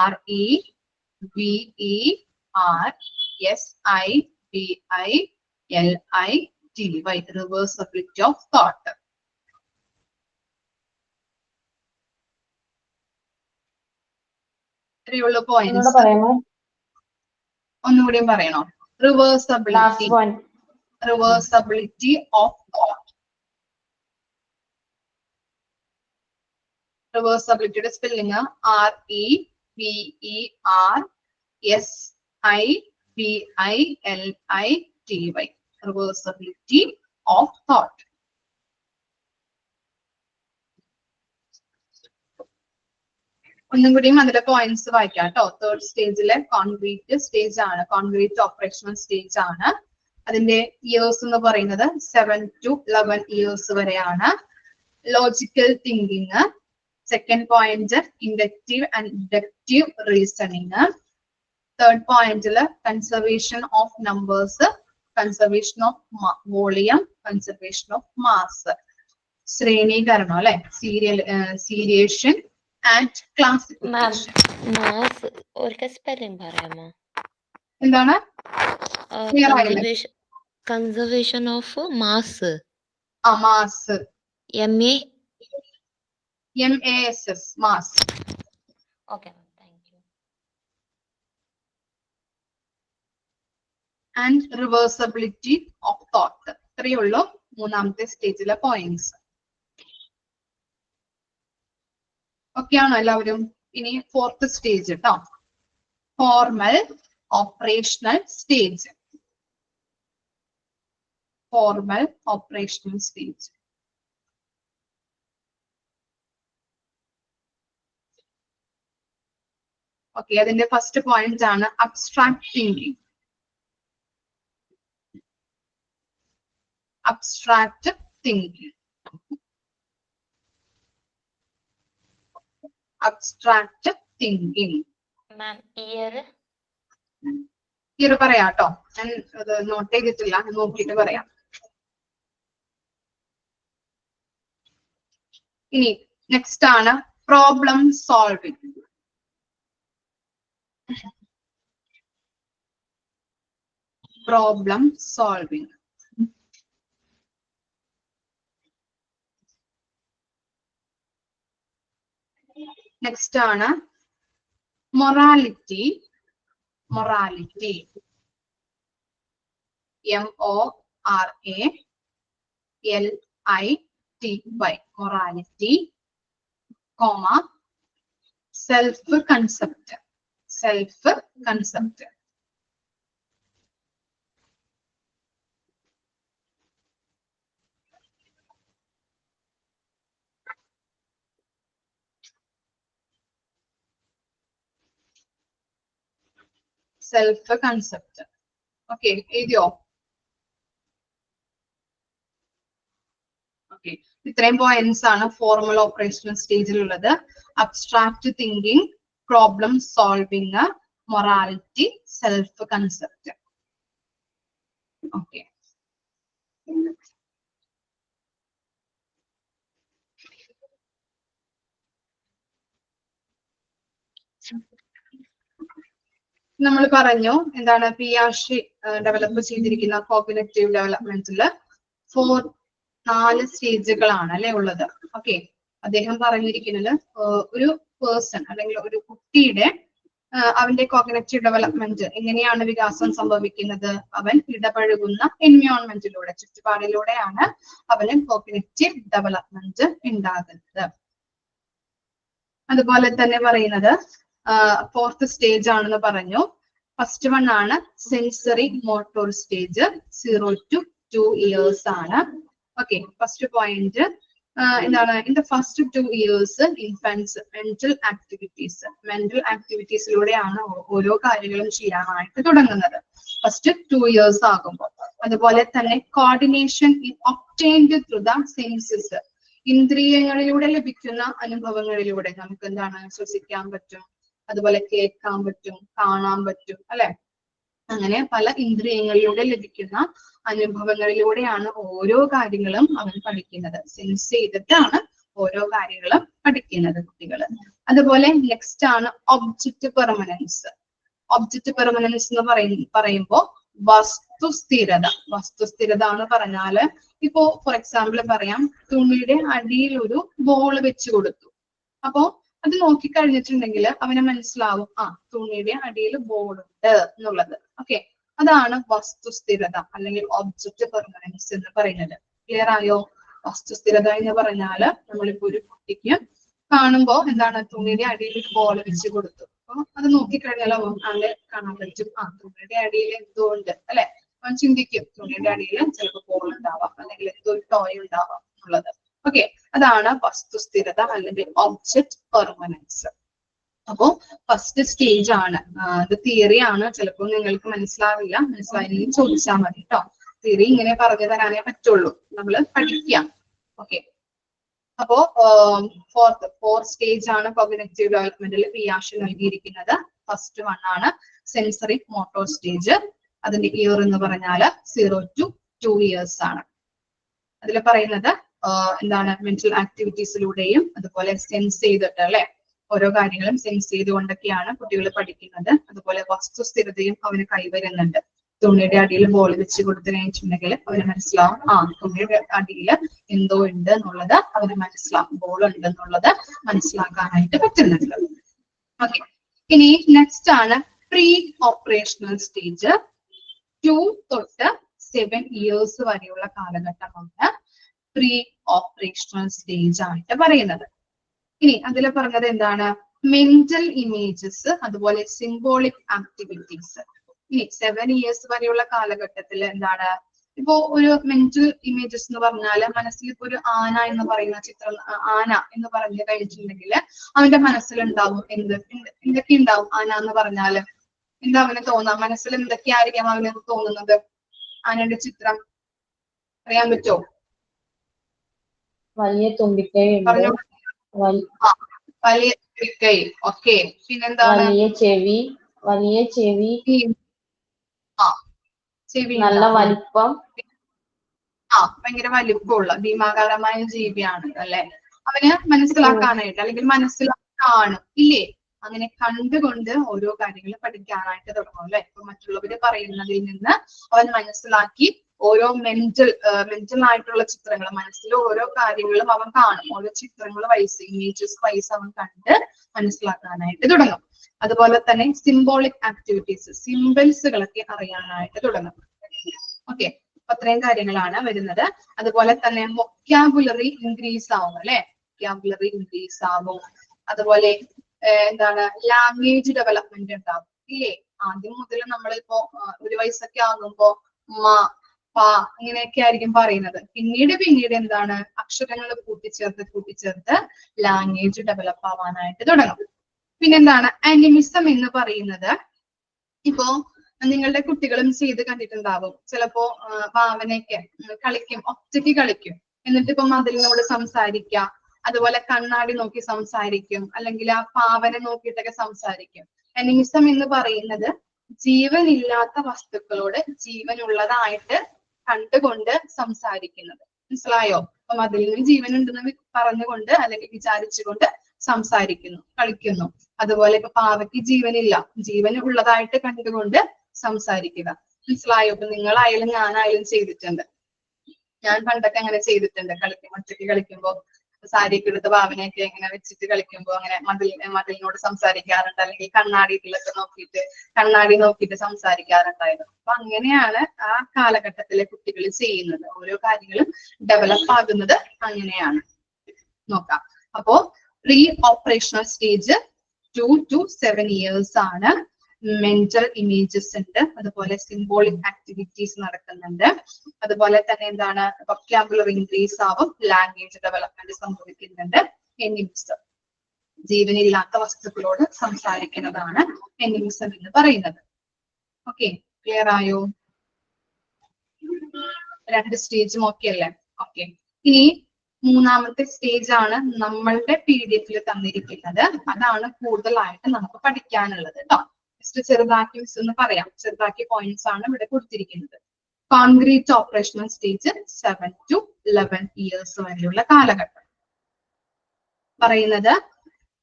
R-E-V-E-R-S-I-B-I-L-I-T-Y. Reversibility of thought. ഇത്രയുള്ള പോയിന്റ്സ്. ഒന്നുകൂടിയും പറയണോ? Reversibility. Reversibility of thought. Reversibility യുടെ spelling R-E-V-E-R-S-I-B-I-L-I-T-Y. Reversibility of thought. ഒന്നും കൂടിയും അതിലെ പോയിന്റ്സ് വായിക്കാം കേട്ടോ. തേർഡ് സ്റ്റേജിലെ കോൺക്രീറ്റ് സ്റ്റേജ് ആണ്, കോൺക്രീറ്റ് ഓപ്പറേഷണൽ സ്റ്റേജ് ആണ്. അതിന്റെ ഇയേഴ്സ് എന്ന് പറയുന്നത് 7 to 11 ഇയേഴ്സ് വരെയാണ്. Logical thinking. Second point inductive and deductive reasoning. Third പോയിന്റില് conservation of numbers, conservation of volume, conservation of mass. ശ്രേണീകരണം അല്ലെ, സീരിയേഷൻ ആൻഡ് ക്ലാസിഫിക്കേഷൻ. മാസ് ഒരു സ്പെല്ലിംഗ് പറയാമോ? എന്താണ്? ക്ലിയർ ആയില്ലേ? Conservation of mass. Mass, MASS, mass. Okay, thank you. And reversibility of thought. ഇത്രയേ ഉള്ളൂ മൂന്നാമത്തെ സ്റ്റേജിലെ പോയിന്റ്സ്. ഓക്കെ ആണോ എല്ലാവരും? ഇനി ഫോർത്ത് സ്റ്റേജ് കേട്ടോ, formal operational stage. Formal operational stage. Okay, അതിന്റെ ഫസ്റ്റ് പോയിന്റ് ആണ് abstract thinking. Abstract thinking. Abstract thinking. Ma'am year പറയാം കേട്ടോ, ഞാൻ അത് നോട്ട് ചെയ്തിട്ടില്ല, നോക്കിയിട്ട് പറയാം. ഇനി നെക്സ്റ്റ് ആണ് problem solving. Problem solving. Next ആണ് morality. Morality. MORALITY. Morality, comma self concept. Self concept. Self concept. Okay, എഴുതിയോ? ഓക്കെ, ഇത്രയും പോയിന്റ്സ് ആണ് ഫോർമൽ ഓപ്പറേഷണൽ സ്റ്റേജിലുള്ളത്. Abstract thinking, problem solving, morality, self concept. Okay, നമ്മൾ പറഞ്ഞു എന്താണ് പിയാഷെ ഡെവലപ്പ് ചെയ്തിരിക്കുന്ന കോഗ്നിറ്റീവ് ഡെവലപ്മെന്റില് 4 സ്റ്റേജുകളാണ് അല്ലെ ഉള്ളത്. ഓക്കെ, അദ്ദേഹം പറഞ്ഞിരിക്കുന്നത് ഒരു പേഴ്സൺ അല്ലെങ്കിൽ ഒരു കുട്ടിയുടെ അവന്റെ കോഗ്നിറ്റീവ് ഡെവലപ്മെന്റ് എങ്ങനെയാണ് വികാസം സംഭവിക്കുന്നത്? അവൻ ഇടപഴകുന്ന എൻവയോൺമെന്റിലൂടെ, ചുറ്റുപാടിലൂടെയാണ് അവന് കോഗ്നിറ്റീവ് ഡെവലപ്മെന്റ് ഉണ്ടാകുന്നത്. അതുപോലെ തന്നെ പറയുന്നത് ഫോർത്ത് സ്റ്റേജ് ആണെന്ന് പറഞ്ഞു. ഫസ്റ്റ് വൺ ആണ് sensory motor stage, 0 to 2 years ആണ്. ഓക്കെ, ഫസ്റ്റ് പോയിന്റ് എന്താണ്? In the first 2 years infants mental ആക്ടിവിറ്റീസിലൂടെയാണ് ഓരോ കാര്യങ്ങളും ചെയ്യാനായിട്ട് തുടങ്ങുന്നത്, ഫസ്റ്റ് 2 ഇയേഴ്സ് ആകുമ്പോൾ. അതുപോലെ തന്നെ coordination obtained through the senses. ഇന്ദ്രിയങ്ങളിലൂടെ ലഭിക്കുന്ന അനുഭവങ്ങളിലൂടെ നമുക്ക് എന്താണ് ശ്വസിക്കാൻ പറ്റും, അതുപോലെ കേൾക്കാൻ പറ്റും, കാണാൻ പറ്റും അല്ലെ. അങ്ങനെ പല ഇന്ദ്രിയങ്ങളിലൂടെ ലഭിക്കുന്ന അനുഭവങ്ങളിലൂടെയാണ് ഓരോ കാര്യങ്ങളും അവൻ പഠിക്കുന്നത്. സെൻസ് ചെയ്തിട്ടാണ് ഓരോ കാര്യങ്ങളും പഠിക്കുന്നത് കുട്ടികൾ. അതുപോലെ നെക്സ്റ്റ് ആണ് ഒബ്ജക്റ്റ് പെർമനൻസ്. ഒബ്ജക്റ്റ് പെർമനൻസ് എന്ന് പറയുമ്പോൾ വസ്തുസ്ഥിരത. വസ്തുസ്ഥിരത എന്ന് പറഞ്ഞാല് ഇപ്പോ ഫോർ എക്സാമ്പിൾ പറയാം, തുണിയുടെ അടിയിൽ ഒരു ബോൾ വെച്ച് കൊടുത്തു. അപ്പോ അത് നോക്കിക്കഴിഞ്ഞിട്ടുണ്ടെങ്കിൽ അവന് മനസ്സിലാവും തുണിയുടെ അടിയിൽ ബോൾ ഉണ്ട് എന്നുള്ളത്. ഓക്കെ, അതാണ് വസ്തുസ്ഥിരത അല്ലെങ്കിൽ ഒബ്ജക്റ്റ് പെർമനൻസ് എന്ന് പറയുന്നത്. ക്ലിയർ ആയോ? വസ്തുസ്ഥിരത എന്ന് പറഞ്ഞാല് നമ്മളിപ്പോ ഒരു കുട്ടിക്ക് കാണുമ്പോ എന്താണ് തുണിയുടെ അടിയിൽ ബോൾ വെച്ച് കൊടുത്തു, അപ്പൊ അത് നോക്കിക്കഴിഞ്ഞാൽ അവന് കാണാൻ പറ്റും തുണിയുടെ അടിയിൽ എന്തോ ഉണ്ട് അല്ലെ. അവൻ ചിന്തിക്കും തുണിയുടെ അടിയിൽ ചിലപ്പോൾ ബോൾ ഉണ്ടാവാം അല്ലെങ്കിൽ എന്തോ ഒരു ടോയ് ഉണ്ടാവാം എന്നുള്ളത്. ഓക്കെ, അതാണ് വസ്തുസ്ഥിരത അല്ലെങ്കിൽ ഒബ്ജക്റ്റ് പെർമനൻസ്. അപ്പോ ഫസ്റ്റ് സ്റ്റേജ് ആണ്, ഇത് തിയറി ആണ്, ചിലപ്പോൾ നിങ്ങൾക്ക് മനസ്സിലാവില്ല, മനസ്സിലായില്ലെങ്കിൽ ചോദിച്ചാൽ മതി കേട്ടോ. തിയറി ഇങ്ങനെ പറഞ്ഞു തരാനേ പറ്റുള്ളൂ, നമ്മൾ പഠിക്കാം. ഓക്കെ, അപ്പോ ഫോർത്ത് സ്റ്റേജ് ആണ് കോഗ്നിറ്റീവ് ഡെവലപ്മെന്റിൽ പിയാഷെ നൽകിയിരിക്കുന്നത്. ഫസ്റ്റ് വൺ ആണ് സെൻസറി മോട്ടോർ സ്റ്റേജ്. അതിന്റെ ഇയർ എന്ന് പറഞ്ഞാൽ 0 to 2 years ആണ്. അതിൽ പറയുന്നത് എന്താണ്, മെന്റൽ ആക്ടിവിറ്റീസിലൂടെയും അതുപോലെ സെൻസ് ചെയ്തിട്ട് അല്ലെ, ഓരോ കാര്യങ്ങളും സെൻസ് ചെയ്തുകൊണ്ടൊക്കെയാണ് കുട്ടികൾ പഠിക്കുന്നത്. അതുപോലെ വസ്തുസ്ഥിരതയും അവന് കൈവരുന്നുണ്ട്. തുണിയുടെ അടിയിൽ ബോൾ വെച്ച് കൊടുത്തു കഴിഞ്ഞിട്ടുണ്ടെങ്കിൽ അവന് മനസ്സിലാവും, തുണിയുടെ അടിയിൽ എന്തോ ഉണ്ട് എന്നുള്ളത് അവന് മനസ്സിലാവും, ബോൾ ഉണ്ട് എന്നുള്ളത് മനസ്സിലാക്കാനായിട്ട് പറ്റുന്നുണ്ട്. ഓക്കെ, ഇനി നെക്സ്റ്റ് ആണ് പ്രീ ഓപ്പറേഷണൽ സ്റ്റേജ്. 2 തൊട്ട് 7 years വരെയുള്ള കാലഘട്ടമാണ് പ്രീ ഓപ്പറേഷണൽ സ്റ്റേജ് ആയിട്ട് പറയുന്നത്. ഇനി അതിൽ പറഞ്ഞത് എന്താണ്, മെന്റൽ ഇമേജസ് അതുപോലെ സിംബോളിക് ആക്ടിവിറ്റീസ്. ഇനി 7 years വരെയുള്ള കാലഘട്ടത്തിൽ എന്താണ്, ഇപ്പോ ഒരു മെന്റൽ ഇമേജസ് എന്ന് പറഞ്ഞാൽ മനസ്സിൽ ഇപ്പൊ ഒരു ആന എന്ന് പറയുന്ന ചിത്രം, ആന എന്ന് പറഞ്ഞു കഴിഞ്ഞിട്ടുണ്ടെങ്കിൽ അവന്റെ മനസ്സിലുണ്ടാവും എന്തൊക്കെ ഉണ്ടാവും. ആന എന്ന് പറഞ്ഞാല് എന്താ അവന് തോന്നാം, മനസ്സിൽ എന്തൊക്കെയായിരിക്കാം അവന് തോന്നുന്നത്? ആനയുടെ ചിത്രം അറിയാൻ പറ്റുമോ? വലിയ തുമ്പിക്കൈ, പറഞ്ഞോ. വലിയ തുമ്പിക്കൈ. ഓക്കെ, പിന്നെന്താണ്? വലിയ ചെവി, ചെവി നല്ല വലിപ്പം, ഭയങ്കര വലിപ്പമുള്ള ഭീമാകാരമായ ജീവിയാണ് അല്ലെ. അവന് മനസ്സിലാക്കാനായിട്ട് അല്ലെങ്കിൽ മനസ്സിലാക്കാനും ഇല്ലേ, അങ്ങനെ കണ്ടുകൊണ്ട് ഓരോ കാര്യങ്ങൾ പഠിക്കാനായിട്ട് തുടങ്ങും അല്ലെ. ഇപ്പൊ മറ്റുള്ളവര് പറയുന്നതിൽ നിന്ന് അവൻ മനസ്സിലാക്കി ഓരോ മെന്റൽ ആയിട്ടുള്ള ചിത്രങ്ങൾ, മനസ്സിൽ ഓരോ കാര്യങ്ങളും അവൻ കാണും, ഓരോ ചിത്രങ്ങൾ വൈസ്, ഇമേജസ് വൈസ് അവൻ കണ്ട് മനസ്സിലാക്കാനായിട്ട് തുടങ്ങും. അതുപോലെ തന്നെ സിംബോളിക് ആക്ടിവിറ്റീസ്, സിംബൽസുകളൊക്കെ അറിയാനായിട്ട് തുടങ്ങും. ഓക്കെ, അത്രയും കാര്യങ്ങളാണ് വരുന്നത്. അതുപോലെ തന്നെ വൊക്കാബുലറി ഇൻക്രീസ് ആവും അല്ലെ, വൊക്കാബുലറി ഇൻക്രീസ് ആവും. അതുപോലെ എന്താണ്, ലാംഗ്വേജ് ഡെവലപ്മെന്റ് ഉണ്ടാവും ഇല്ലേ. ആദ്യം മുതൽ നമ്മളിപ്പോ 1 വയസ്സൊക്കെ ആകുമ്പോ മ പ ഇങ്ങനെയൊക്കെ ആയിരിക്കും പറയുന്നത്. പിന്നീട് എന്താണ്, അക്ഷരങ്ങൾ കൂട്ടിച്ചേർത്ത് ലാംഗ്വേജ് ഡെവലപ്പ് ആവാനായിട്ട് തുടങ്ങും. പിന്നെന്താണ് അനിമിസം എന്ന് പറയുന്നത്, ഇപ്പോ നിങ്ങളുടെ കുട്ടികളും ചെയ്ത് കണ്ടിട്ടുണ്ടാവും. ചിലപ്പോ ഭാവനയൊക്കെ കളിക്കും, ഒറ്റയ്ക്ക് കളിക്കും, എന്നിട്ട് ഇപ്പൊ മതിലിനോട് സംസാരിക്കുക, അതുപോലെ കണ്ണാടി നോക്കി സംസാരിക്കും, അല്ലെങ്കിൽ ആ പാവനെ നോക്കിയിട്ടൊക്കെ സംസാരിക്കും. അനിമിസം എന്ന് പറയുന്നത് ജീവനില്ലാത്ത വസ്തുക്കളോട് ജീവനുള്ളതായിട്ട് കണ്ടുകൊണ്ട് സംസാരിക്കുന്നത്. മനസ്സിലായോ? അപ്പൊ മതിലിന് ജീവനുണ്ടെന്ന് പറഞ്ഞുകൊണ്ട് അല്ലെങ്കിൽ വിചാരിച്ചുകൊണ്ട് സംസാരിക്കുന്നു, കളിക്കുന്നു. അതുപോലെ ഇപ്പൊ പാവയ്ക്ക് ജീവനില്ല, ജീവൻ ഉള്ളതായിട്ട് കണ്ടുകൊണ്ട് സംസാരിക്കുക. മനസ്സിലായോ? ഇപ്പൊ നിങ്ങളായാലും ഞാനായാലും ചെയ്തിട്ടുണ്ട്. ഞാൻ പണ്ടൊക്കെ അങ്ങനെ ചെയ്തിട്ടുണ്ട്. ഒറ്റയ്ക്ക് കളിക്കുമ്പോ സാരിയൊക്കെ എടുത്ത് ഭാവനയൊക്കെ ഇങ്ങനെ വെച്ചിട്ട് കളിക്കുമ്പോ അങ്ങനെ മതിലിനോട് സംസാരിക്കാറുണ്ട്, അല്ലെങ്കിൽ കണ്ണാടി നോക്കിയിട്ട് സംസാരിക്കാറുണ്ടായിരുന്നു. അപ്പൊ അങ്ങനെയാണ് ആ കാലഘട്ടത്തിലെ കുട്ടികൾ ചെയ്യുന്നത്. ഓരോ കാര്യങ്ങളും ഡെവലപ്പ് ആകുന്നത് അങ്ങനെയാണ്. നോക്കാം. അപ്പോ pre operational stage 2 to 7 years ആണ്. മെന്റൽ ഇമേജസ് ഉണ്ട്, അതുപോലെ സിംബോളിക് ആക്ടിവിറ്റീസ് നടക്കുന്നുണ്ട്, അതുപോലെ തന്നെ എന്താണ്, വൊക്കാബുലറി ഇൻക്രീസ് ആവും, ലാംഗ്വേജ് ഡെവലപ്മെന്റ് സംഭവിക്കുന്നുണ്ട്. എനിമിസം, ജീവനില്ലാത്ത വസ്തുക്കളോട് സംസാരിക്കുന്നതാണ് എനിമിസം എന്ന് പറയുന്നത്. ഓക്കെ, ക്ലിയർ ആയോ? 2 സ്റ്റേജും ഓക്കെ അല്ലേ? ഓക്കെ, ഇനി 3ാമത്തെ സ്റ്റേജ് ആണ് നമ്മളുടെ PDF തന്നിരിക്കുന്നത്. അതാണ് കൂടുതലായിട്ട് നമുക്ക് പഠിക്കാനുള്ളത് കേട്ടോ. ജസ്റ്റ് ചെറുതാക്കി ഒന്ന് പറയാം, ചെറുതാക്കി പോയിന്റ്സ് ആണ് ഇവിടെ കൊടുത്തിരിക്കുന്നത്. Concrete operational stage 7 to 11 years വരെയുള്ള കാലഘട്ടം. പറയുന്നത്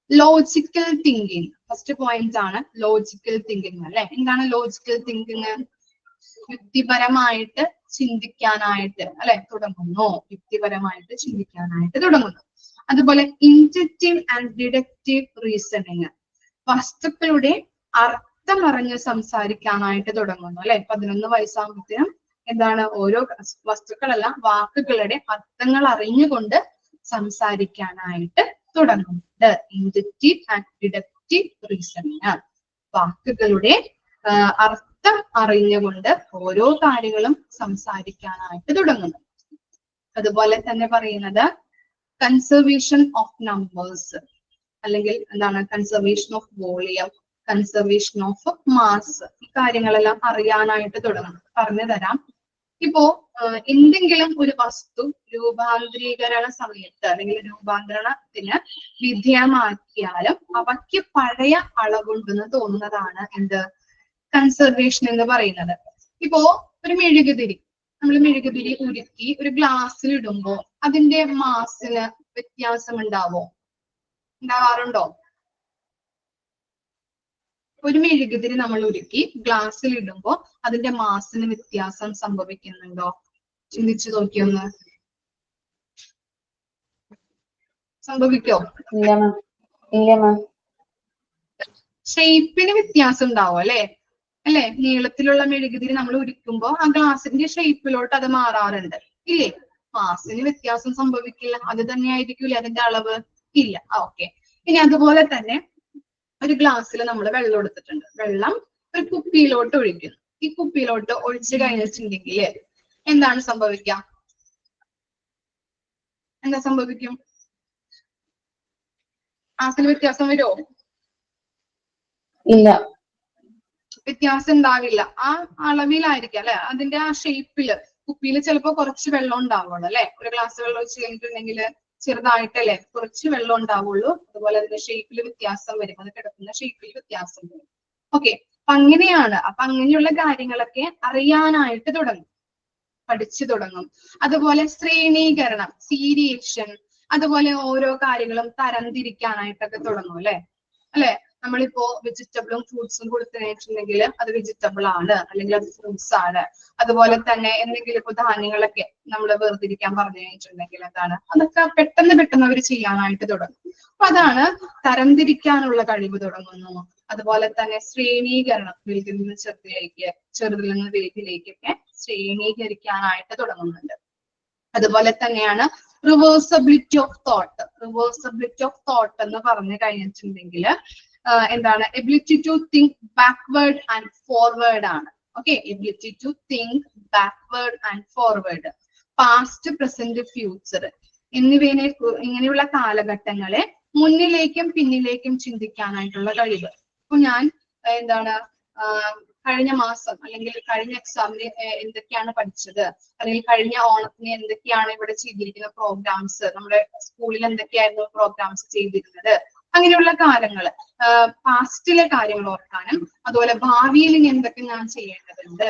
ലോജിക്കൽ തിങ്കിങ്. ഫസ്റ്റ് പോയിന്റ് ആണ് ലോജിക്കൽ തിങ്കിങ് അല്ലെ. എന്താണ് ലോജിക്കൽ തിങ്കിങ്? യുക്തിപരമായിട്ട് ചിന്തിക്കാനായിട്ട് അല്ലെ തുടങ്ങുന്നു, യുക്തിപരമായിട്ട് ചിന്തിക്കാനായിട്ട് തുടങ്ങുന്നു. അതുപോലെ ഇൻഡക്റ്റീവ് ആൻഡ് ഡിഡക്റ്റീവ് റീസണിങ്, വസ്തുക്കളുടെ അർത്ഥമറിഞ്ഞ് സംസാരിക്കാനായിട്ട് തുടങ്ങുന്നു അല്ലെ. 11 വയസ്സാകുമ്പോഴത്തേനും എന്താണ്, ഓരോ വസ്തുക്കളല്ല വാക്കുകളുടെ അർത്ഥങ്ങൾ അറിഞ്ഞുകൊണ്ട് സംസാരിക്കാനായിട്ട് തുടങ്ങുന്നുണ്ട്. ഇൻഡക്റ്റീവ് ആൻഡ് ഡിഡക്റ്റീവ് റീസണിങ്, വാക്കുകളുടെ അർത്ഥം അറിഞ്ഞുകൊണ്ട് ഓരോ കാര്യങ്ങളും സംസാരിക്കാനായിട്ട് തുടങ്ങുന്നു. അതുപോലെ തന്നെ പറയുന്നത് കൺസർവേഷൻ ഓഫ് നമ്പേഴ്സ്, അല്ലെങ്കിൽ എന്താണ് conservation of volume, conservation of mass, ഈ കാര്യങ്ങളെല്ലാം അറിയാനായിട്ട് തുടങ്ങണം. പറഞ്ഞു തരാം. ഇപ്പോ എന്തെങ്കിലും ഒരു വസ്തു രൂപാന്തരീകരണ സമയത്ത് അല്ലെങ്കിൽ രൂപാന്തരണത്തിന് വിധേയമാക്കിയാലും അവയ്ക്ക് പഴയ അളവുണ്ടെന്ന് തോന്നുന്നതാണ് എന്ത് കൺസർവേഷൻ എന്ന് പറയുന്നത്. ഇപ്പോ ഒരു മെഴുകുതിരി, നമ്മൾ മെഴുകുതിരി ഉരുക്കി ഒരു ഗ്ലാസ്സിൽ ഇടുമ്പോ അതിന്റെ മാസിന് വ്യത്യാസം ഉണ്ടാവാറുണ്ടോ? ഒരു മെഴുകുതിരി നമ്മൾ ഉരുക്കി ഗ്ലാസ്സിൽ ഇടുമ്പോ അതിന്റെ മാസിന് വ്യത്യാസം സംഭവിക്കുന്നുണ്ടോ? ചിന്തിച്ചു നോക്കിയൊന്ന്. സംഭവിക്കോ? ഇല്ല മാം. ഷേപ്പിന് വ്യത്യാസം ഉണ്ടാവും അല്ലെ? നീളത്തിലുള്ള മെഴുകുതിരി നമ്മൾ ഉരുക്കുമ്പോ ആ ഗ്ലാസിന്റെ ഷേപ്പിലോട്ട് അത് മാറാറുണ്ട് ഇല്ലേ? മാസിന് വ്യത്യാസം സംഭവിക്കില്ല. അത് തന്നെ ആയിരിക്കില്ല അതിന്റെ അളവ്? ഇല്ല. ഓക്കെ. ഇനി അതുപോലെ തന്നെ ഒരു ഗ്ലാസ്സിൽ നമ്മൾ വെള്ളം എടുത്തിട്ടുണ്ട്. വെള്ളം ഒരു കുപ്പിയിലോട്ട് ഒഴിക്കുന്നു. ഈ കുപ്പിയിലോട്ട് ഒഴിച്ചു കഴിഞ്ഞിട്ടുണ്ടെങ്കിൽ എന്താണ് സംഭവിക്കുക? എന്താ സംഭവിക്കും? മാസിന് വ്യത്യാസം വരുമോ? ഇല്ല. വ്യത്യാസം ഉണ്ടാവില്ല. ആ അളവിലായിരിക്കും അല്ലെ, അതിന്റെ ആ ഷേപ്പില്. കുപ്പിയിൽ ചിലപ്പോ കുറച്ച് വെള്ളം ഉണ്ടാവുള്ളൂ അല്ലെ. ഒരു ഗ്ലാസ് വെള്ളം ഒഴിച്ച് കഴിഞ്ഞിട്ടുണ്ടെങ്കിൽ ചെറുതായിട്ടല്ലേ കുറച്ച് വെള്ളം ഉണ്ടാവുള്ളൂ. അതുപോലെ അതിന്റെ ഷേപ്പിൽ വ്യത്യാസം വരും, അത് കിടക്കുന്ന ഷേപ്പിൽ വ്യത്യാസം വരും. ഓക്കെ, അപ്പൊ അങ്ങനെയാണ്. അപ്പൊ അങ്ങനെയുള്ള കാര്യങ്ങളൊക്കെ അറിയാനായിട്ട് തുടങ്ങും, പഠിച്ചു തുടങ്ങും. അതുപോലെ ശ്രേണീകരണം, സീരിയേഷൻ, അതുപോലെ ഓരോ കാര്യങ്ങളും തരംതിരിക്കാനായിട്ടൊക്കെ തുടങ്ങും അല്ലെ. നമ്മളിപ്പോ വെജിറ്റബിളും ഫ്രൂട്ട്സും കൊടുത്തിട്ടുണ്ടെങ്കിൽ അത് വെജിറ്റബിൾ ആണ് അല്ലെങ്കിൽ അത് ഫ്രൂട്ട്സ് ആണ്. അതുപോലെ തന്നെ എന്തെങ്കിലും ഇപ്പൊ ധാന്യങ്ങളൊക്കെ നമ്മൾ വേർതിരിക്കാൻ പറഞ്ഞു കഴിഞ്ഞിട്ടുണ്ടെങ്കിൽ എന്താണ്, അതൊക്കെ പെട്ടെന്ന് അവർ ചെയ്യാനായിട്ട് തുടങ്ങും. അപ്പൊ അതാണ് തരംതിരിക്കാനുള്ള കഴിവ് തുടങ്ങുന്നു. അതുപോലെ തന്നെ ശ്രേണീകരണം, വലുതിൽ നിന്ന് ചെറുതിലേക്ക്, ചെറുതിൽ നിന്ന് വലുതിലേക്കൊക്കെ ശ്രേണീകരിക്കാനായിട്ട് തുടങ്ങുന്നുണ്ട്. അതുപോലെ തന്നെയാണ് reversibility of thought. Reversibility of thought എന്ന് പറഞ്ഞു കഴിഞ്ഞിട്ടുണ്ടെങ്കിൽ എന്താണ്, ability to think backward and forward ആണ്. Okay, ability to think backward and forward, past, present, future ഇങ്ങനെയുള്ള കാലഘട്ടങ്ങളെ മുന്നിലേക്കും പിന്നിലേക്കും ചിന്തിക്കാനായിട്ടുള്ള കഴിവ്. ഇപ്പൊ ഞാൻ എന്താണ് കഴിഞ്ഞ മാസം അല്ലെങ്കിൽ കഴിഞ്ഞ എക്സാമിന് എന്തൊക്കെയാണ് പഠിച്ചത്, അല്ലെങ്കിൽ കഴിഞ്ഞ ഓണത്തിന് എന്തൊക്കെയാണ് ഇവിടെ ചെയ്തിരിക്കുന്ന പ്രോഗ്രാംസ്, നമ്മുടെ സ്കൂളിൽ എന്തൊക്കെയായിരുന്നു പ്രോഗ്രാംസ് ചെയ്തിരുന്നത്, അങ്ങനെയുള്ള കാര്യങ്ങള്, പാസ്റ്റിലെ കാര്യങ്ങൾ ഓർക്കാനും അതുപോലെ ഭാവിയിൽ ഇനി എന്തൊക്കെ ഞാൻ ചെയ്യേണ്ടതുണ്ട്,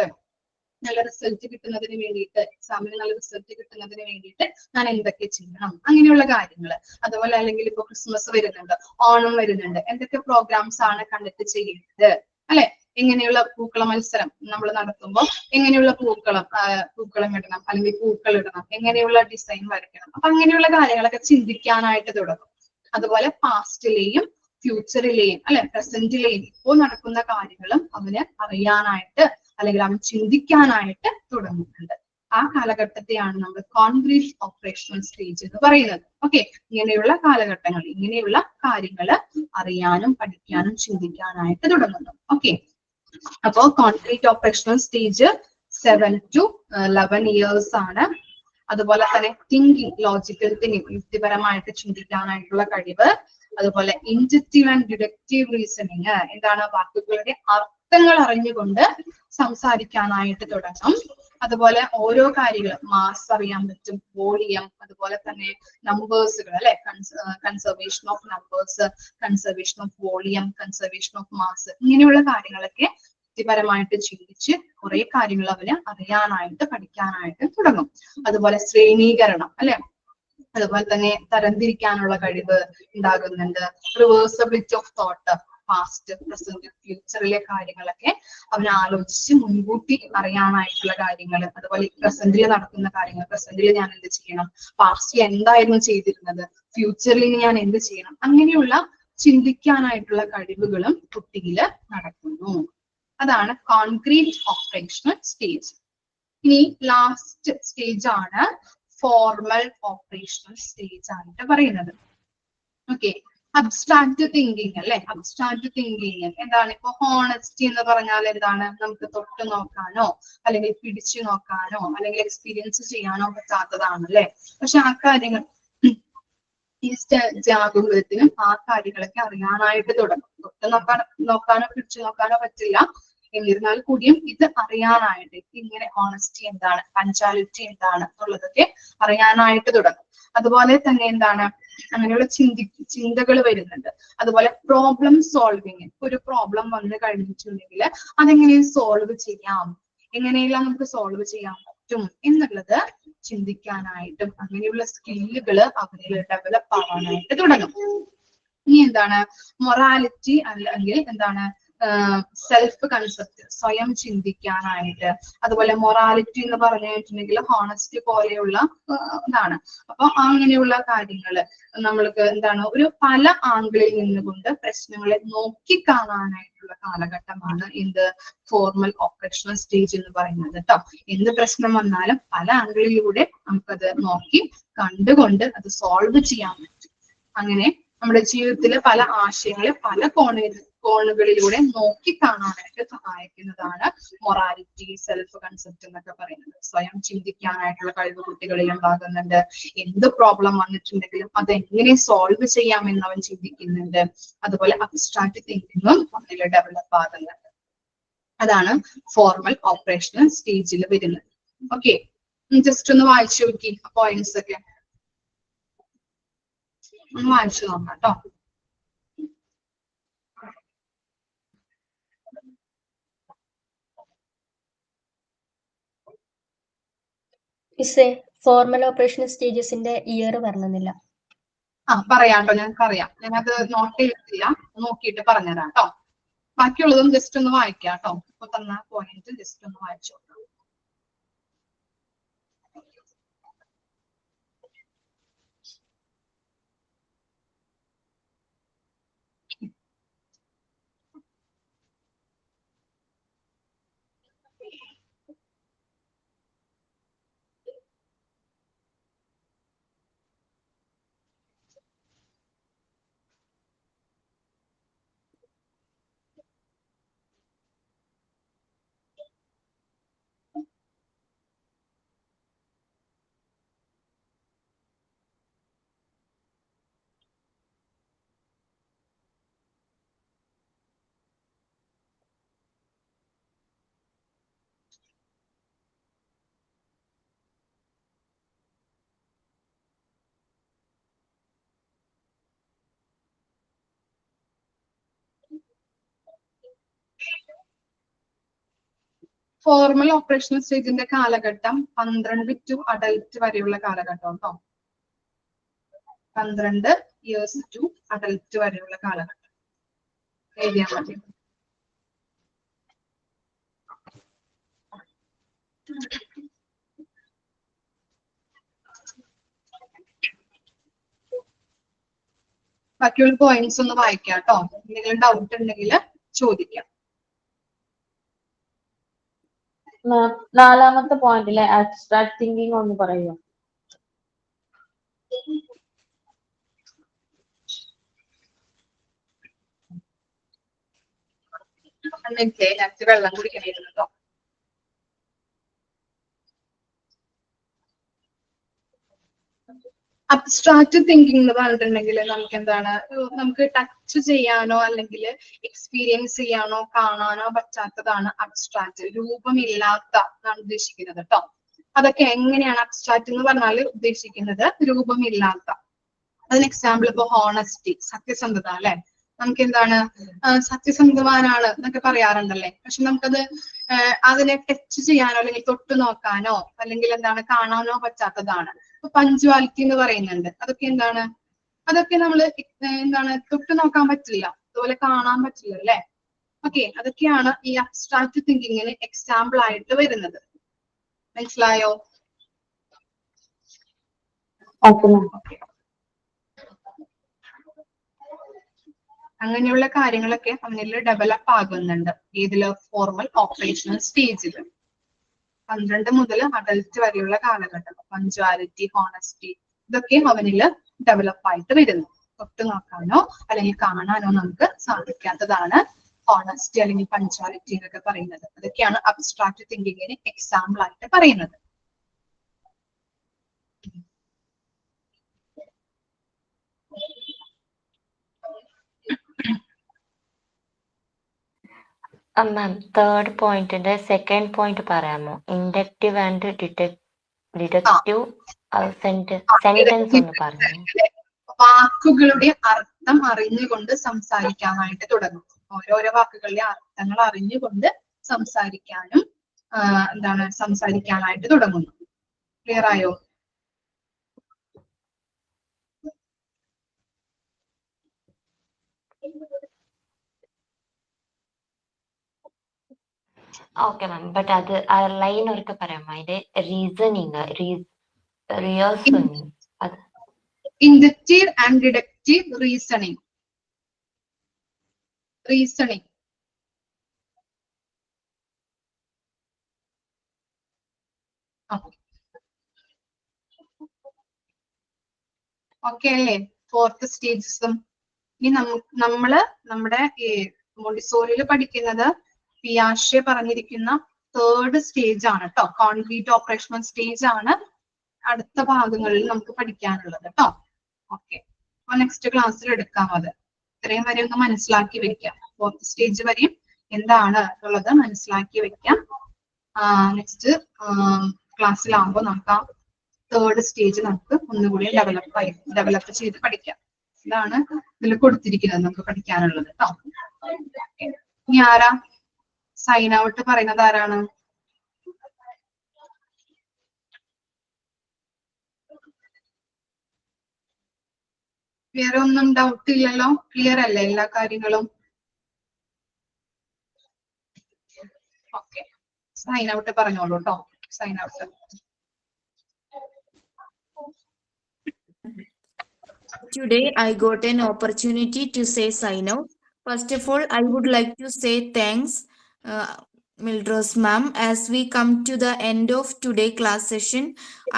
നല്ല റിസൾട്ട് കിട്ടുന്നതിന് വേണ്ടിയിട്ട്, എക്സാമിന് നല്ല റിസൾട്ട് കിട്ടുന്നതിന് വേണ്ടിയിട്ട് ഞാൻ എന്തൊക്കെ ചെയ്യണം, അങ്ങനെയുള്ള കാര്യങ്ങൾ. അതുപോലെ അല്ലെങ്കിൽ ഇപ്പൊ ക്രിസ്മസ് വരുന്നുണ്ട്, ഓണം വരുന്നുണ്ട്, എന്തൊക്കെ പ്രോഗ്രാംസ് ആണ് കണ്ടക്ട് ചെയ്യേണ്ടത് അല്ലെ. എങ്ങനെയുള്ള പൂക്കള മത്സരം നമ്മൾ നടത്തുമ്പോൾ എങ്ങനെയുള്ള പൂക്കളം ഇടണം, അല്ലെങ്കിൽ പൂക്കൾ ഇടണം, എങ്ങനെയുള്ള ഡിസൈൻ വരയ്ക്കണം. അപ്പൊ അങ്ങനെയുള്ള കാര്യങ്ങളൊക്കെ ചിന്തിക്കാനായിട്ട് തുടങ്ങും. അതുപോലെ പാസ്റ്റിലെയും ഫ്യൂച്ചറിലെയും പ്രസന്റിലെയും ഇപ്പോൾ നടക്കുന്ന കാര്യങ്ങളും അവന് അറിയാനായിട്ട് അല്ലെങ്കിൽ അവൻ ചിന്തിക്കാനായിട്ട് തുടങ്ങുന്നുണ്ട്. ആ കാലഘട്ടത്തെയാണ് നമ്മൾ കോൺക്രീറ്റ് ഓപ്പറേഷണൽ സ്റ്റേജ് എന്ന് പറയുന്നത്. ഓക്കെ, ഇങ്ങനെയുള്ള കാലഘട്ടങ്ങൾ, ഇങ്ങനെയുള്ള കാര്യങ്ങൾ അറിയാനും പഠിക്കാനും ചിന്തിക്കാനായിട്ട് തുടങ്ങുന്നു. ഓക്കെ, അപ്പോ concrete operational stage 7 to 11 years ആണ്. അതുപോലെ തന്നെ തിങ്കിങ്, ലോജിക്കൽ തിങ്കിങ്, യുക്തിപരമായിട്ട് ചിന്തിക്കാനായിട്ടുള്ള കഴിവ്. അതുപോലെ ഇൻഡക്റ്റീവ് ആൻഡ് ഡിഡക്റ്റീവ് റീസണിങ്, എന്താണ്, വാക്കുകളുടെ അർത്ഥങ്ങൾ അറിഞ്ഞുകൊണ്ട് സംസാരിക്കാനായിട്ട് തുടങ്ങും. അതുപോലെ ഓരോ കാര്യങ്ങളും, മാസ് അറിയാൻ പറ്റും, വോളിയം, അതുപോലെ തന്നെ നമ്പേഴ്സുകൾ conservation of numbers, conservation of volume, conservation of mass, ഇങ്ങനെയുള്ള കാര്യങ്ങളൊക്കെ യുക്തിപരമായിട്ട് ചിന്തിച്ച് കുറെ കാര്യങ്ങൾ അവന് അറിയാനായിട്ട് പഠിക്കാനായിട്ട് തുടങ്ങും. അതുപോലെ ശ്രേണീകരണം അതുപോലെ തന്നെ തരംതിരിക്കാനുള്ള കഴിവ് ഉണ്ടാകുന്നുണ്ട്. Reversibility of thought, past, present, ഫ്യൂച്ചറിലെ കാര്യങ്ങളൊക്കെ അവന് ആലോചിച്ച് മുൻകൂട്ടി അറിയാനായിട്ടുള്ള കാര്യങ്ങൾ. അതുപോലെ പ്രസന്റിൽ നടക്കുന്ന കാര്യങ്ങൾ, പ്രസന്റിൽ ഞാൻ എന്ത് ചെയ്യണം, പാസ്റ്റിൽ എന്തായിരുന്നു ചെയ്തിരുന്നത്, ഫ്യൂച്ചറിൽ ഞാൻ എന്ത് ചെയ്യണം, അങ്ങനെയുള്ള ചിന്തിക്കാനായിട്ടുള്ള കഴിവുകളും കുട്ടിയിൽ നടക്കുന്നു. അതാണ് കോൺക്രീറ്റ് ഓപ്പറേഷണൽ സ്റ്റേജ്. ഇനി ലാസ്റ്റ് സ്റ്റേജ് ആണ് ഫോർമൽ ഓപ്പറേഷണൽ സ്റ്റേജ് ആയിട്ട് പറയുന്നത്. Okay, abstract thinking abstract thinking എന്താണ്? ഇപ്പൊ ഹോണസ്റ്റി എന്ന് പറഞ്ഞാൽ എന്താണ്? നമുക്ക് തൊട്ട് നോക്കാനോ അല്ലെങ്കിൽ പിടിച്ചു നോക്കാനോ അല്ലെങ്കിൽ എക്സ്പീരിയൻസ് ചെയ്യാനോ പറ്റാത്തതാണ് പക്ഷെ ആ കാര്യങ്ങൾ ഈ ജാഗരൂകത്തിനും ആ കാര്യങ്ങളൊക്കെ അറിയാനായിട്ട് തുടങ്ങും. തൊട്ട് നോക്കാനോ പിടിച്ചു നോക്കാനോ പറ്റില്ല, എന്നിരുന്നാൽ കൂടിയും ഇത് അറിയാനായിട്ട് ഇങ്ങനെ ഹോണസ്റ്റി എന്താണ്, പഞ്ച്വാലിറ്റി എന്താണ് എന്നുള്ളതൊക്കെ അറിയാനായിട്ട് തുടങ്ങും. അതുപോലെ തന്നെ എന്താണ്, അങ്ങനെയുള്ള ചിന്തകൾ വരുന്നുണ്ട്. അതുപോലെ പ്രോബ്ലം സോൾവിങ്, ഒരു പ്രോബ്ലം വന്നു കഴിഞ്ഞിട്ടുണ്ടെങ്കിൽ അതെങ്ങനെ സോൾവ് ചെയ്യാം, എങ്ങനെയെല്ലാം നമുക്ക് സോൾവ് ചെയ്യാൻ പറ്റും എന്നുള്ളത് ചിന്തിക്കാനായിട്ടും അങ്ങനെയുള്ള സ്കില്ലുകൾ അവരിൽ ഡെവലപ്പ് ആവാനായിട്ട് തുടങ്ങും. ഇനി എന്താണ്, മൊറാലിറ്റി അല്ലെങ്കിൽ എന്താണ്, സെൽഫ് കൺസെപ്റ്റ്, സ്വയം ചിന്തിക്കാനായിട്ട്. അതുപോലെ മൊറാലിറ്റി എന്ന് പറഞ്ഞിട്ടുണ്ടെങ്കിൽ ഹോണസ്റ്റി പോലെയുള്ള ഇതാണ്. അപ്പൊ അങ്ങനെയുള്ള കാര്യങ്ങള് നമ്മൾക്ക് എന്താണ്, ഒരു പല ആംഗിളിൽ നിന്നുകൊണ്ട് പ്രശ്നങ്ങളെ നോക്കിക്കാണാനായിട്ടുള്ള കാലഘട്ടമാണ് എന്ത്, ഫോർമൽ ഓപ്പറേഷണൽ സ്റ്റേജ് എന്ന് പറയുന്നത് കേട്ടോ. എന്ത് പ്രശ്നം വന്നാലും പല ആംഗിളിലൂടെ നമുക്കത് നോക്കി കണ്ടുകൊണ്ട് അത് സോൾവ് ചെയ്യാൻ പറ്റും. അങ്ങനെ നമ്മുടെ ജീവിതത്തിലെ പല ആശയങ്ങളെ പല കോണുകളിലൂടെ നോക്കി കാണാനായിട്ട് സഹായിക്കുന്നതാണ് മൊറാലിറ്റി, സെൽഫ് കൺസെപ്റ്റ് എന്നൊക്കെ പറയുന്നത്. സ്വയം ചിന്തിക്കാനായിട്ടുള്ള കഴിവ് കുട്ടികളിൽ ഉണ്ടാകുന്നുണ്ട്. എന്ത് പ്രോബ്ലം വന്നിട്ടുണ്ടെങ്കിലും അതെങ്ങനെ സോൾവ് ചെയ്യാമെന്ന് അവൻ ചിന്തിക്കുന്നുണ്ട്. അതുപോലെ അബ്സ്ട്രാക്ട് തിങ്കിങ്ങും അതിൽ ഡെവലപ്പ് ആകുന്നുണ്ട്. അതാണ് ഫോർമൽ ഓപ്പറേഷണൽ സ്റ്റേജിൽ വരുന്നത്. ഓക്കെ, ജസ്റ്റ് ഒന്ന് വായിച്ചു നോക്കി പോയിന്റ്സ് ഒക്കെ ഒന്ന് വായിച്ചു നോക്കാം കേട്ടോ. ഫോർമൽ ഓപ്പറേഷണൽ സ്റ്റേജസിന്റെ ഇയർ പറഞ്ഞില്ല. പറയാട്ടോ, ഞങ്ങൾക്കറിയാം. ഞാനത് നോട്ട് ചെയ്തിട്ടില്ല, നോക്കിയിട്ട് പറഞ്ഞുതരാം കേട്ടോ. ബാക്കിയുള്ളതും ജസ്റ്റ് ഒന്ന് വായിക്കാം കേട്ടോ. ഇപ്പൊ തന്ന പോയിന്റ് ജസ്റ്റ് ഒന്ന് വായിച്ചു നോക്കാം. ഫോർമൽ ഓപ്പറേഷണൽ സ്റ്റേജിന്റെ കാലഘട്ടം 12 to അഡൽട്ട് വരെയുള്ള കാലഘട്ടം കേട്ടോ. 12 years to അഡൽട്ട് വരെയുള്ള കാലഘട്ടം എഴുതിയാൽ മതി. ബാക്കിയുള്ള പോയിന്റ്സ് ഒന്ന് വായിക്കാം കേട്ടോ. എന്തെങ്കിലും ഡൗട്ട് ഉണ്ടെങ്കിൽ ചോദിക്കാം. നാലാമത്തെ പോയിന്റിലെ അബ്സ്ട്രാക്ട് തിങ്കിങ് ഒന്ന് പറയുമോ? ഞങ്ങൾക്ക് വെള്ളം കുടിക്കണമായിരുന്നു കേട്ടോ. അബ്സ്ട്രാക്ട് തിങ്കിങ് എന്ന് പറഞ്ഞിട്ടുണ്ടെങ്കിൽ നമുക്ക് എന്താണ്, നമുക്ക് ടച്ച് ചെയ്യാനോ അല്ലെങ്കിൽ എക്സ്പീരിയൻസ് ചെയ്യാനോ കാണാനോ പറ്റാത്തതാണ് അബ്സ്ട്രാക്ട്. രൂപമില്ലാത്ത എന്നാണ് ഉദ്ദേശിക്കുന്നത് കേട്ടോ. അതൊക്കെ എങ്ങനെയാണ് അബ്സ്ട്രാക്ട് എന്ന് പറഞ്ഞാൽ ഉദ്ദേശിക്കുന്നത്? രൂപമില്ലാത്ത. അതിന് എക്സാമ്പിൾ ഇപ്പൊ ഹോണസ്റ്റി, സത്യസന്ധത അല്ലെ. നമുക്ക് എന്താണ്, സത്യസന്ധവാനാണ് എന്നൊക്കെ പറയാറുണ്ടല്ലേ. പക്ഷെ നമുക്കത് അതിനെ ടച്ച് ചെയ്യാനോ അല്ലെങ്കിൽ തൊട്ട് നോക്കാനോ അല്ലെങ്കിൽ എന്താണ് കാണാനോ പറ്റാത്തതാണ്. ഇപ്പൊ പഞ്ച്വാലിറ്റി എന്ന് പറയുന്നുണ്ട്. അതൊക്കെ എന്താണ്, അതൊക്കെ നമ്മൾ എന്താണ് തൊട്ട് നോക്കാൻ പറ്റില്ല, അതുപോലെ കാണാൻ പറ്റില്ല അല്ലെ. ഓക്കെ, അതൊക്കെയാണ് ഈ അബ്സ്ട്രാക്ട് തിങ്കിങ്ങിന് എക്സാമ്പിൾ ആയിട്ട് വരുന്നത്. മനസ്സിലായോ? അങ്ങനെയുള്ള കാര്യങ്ങളൊക്കെ അവനിൽ ഡെവലപ്പ് ആകുന്നുണ്ട്. ഏതില്? ഫോർമൽ ഓപ്പറേഷണൽ സ്റ്റേജിൽ. 12 മുതൽ അഡൽട്ട് വരെയുള്ള കാലഘട്ടം. പഞ്ച്വാലിറ്റി, ഹോണസ്റ്റി, ഇതൊക്കെ അവനിൽ ഡെവലപ്പ് ആയിട്ട് വരുന്നു. തൊട്ട് നോക്കാനോ അല്ലെങ്കിൽ കാണാനോ നമുക്ക് സാധിക്കാത്തതാണ് ഹോണസ്റ്റി അല്ലെങ്കിൽ പഞ്ച്വാലിറ്റി എന്നൊക്കെ പറയുന്നത്. അതൊക്കെയാണ് അബ്സ്ട്രാക്ട് തിങ്കിങ്ങിന് എക്സാമ്പിൾ ആയിട്ട് പറയുന്നത്. മാം തേർഡ് പോയിന്റിന്റെ സെക്കൻഡ് പോയിന്റ് പറയാമോ? ഇൻഡക്റ്റീവ് ആൻഡ് ഡിഡക്റ്റീവ് സെന്റൻസ് ഒന്ന് പറയാമോ? വാക്കുകളുടെ അർത്ഥം അറിഞ്ഞുകൊണ്ട് സംസാരിക്കാനായിട്ട് തുടങ്ങും. ഓരോരോ വാക്കുകളുടെ അർത്ഥങ്ങൾ അറിഞ്ഞുകൊണ്ട് സംസാരിക്കാനും സംസാരിക്കാനായിട്ട് തുടങ്ങുന്നു. ക്ലിയർ ആയോ? ഓക്കെ മാം, ബട്ട് അത് ആ ലൈൻ ഒരിക്കൽ പറയാമോ? അതിന്റെ റീസണിങ് റിയേഴ്സണിങ് അത് inductive and deductive reasoning. Okay അല്ലേ? ഫോർത്ത് സ്റ്റേജസും. ഇനി നമ്മുടെ ഈ മോണ്ടിസോറിയിൽ പഠിക്കുന്നത് പിയാഷെ പറഞ്ഞിരിക്കുന്ന തേർഡ് സ്റ്റേജ് ആണ് കേട്ടോ. കോൺക്രീറ്റ് ഓപ്പറേഷണൽ സ്റ്റേജ് ആണ് അടുത്ത ഭാഗങ്ങളിൽ നമുക്ക് പഠിക്കാനുള്ളത് കേട്ടോ. ഓക്കെ, അപ്പൊ നെക്സ്റ്റ് ക്ലാസ്സിൽ എടുക്കാം. അത് ഇത്രയും വരെ ഒന്ന് മനസ്സിലാക്കി വെക്കാം. ഫോർത്ത് സ്റ്റേജ് വരെയും എന്താണ് ഉള്ളത് മനസ്സിലാക്കി വെക്കാം. നെക്സ്റ്റ് ക്ലാസ്സിലാകുമ്പോൾ നമുക്ക് ആ തേർഡ് സ്റ്റേജ് നമുക്ക് ഒന്നുകൂടി ഡെവലപ്പ് ചെയ്ത് പഠിക്കാം. ഇതാണ് ഇതിൽ കൊടുത്തിരിക്കുന്നത് നമുക്ക് പഠിക്കാനുള്ളത് കേട്ടോ. ഇനി ആരാ സൈൻ ഔട്ട് പറയുന്നത്? ആരാണ്? വേറെ ഒന്നും ഡൗട്ട് ഇല്ലല്ലോ? ക്ലിയർ അല്ലേ എല്ലാ കാര്യങ്ങളും? ഓക്കെ, സൈൻ ഔട്ട് പറഞ്ഞോളൂ കേട്ടോ. Sign out. Today I got an opportunity to say sign out. First of all, I would like to say thanks, Mildred ma'am. As we come to the end of today's class session,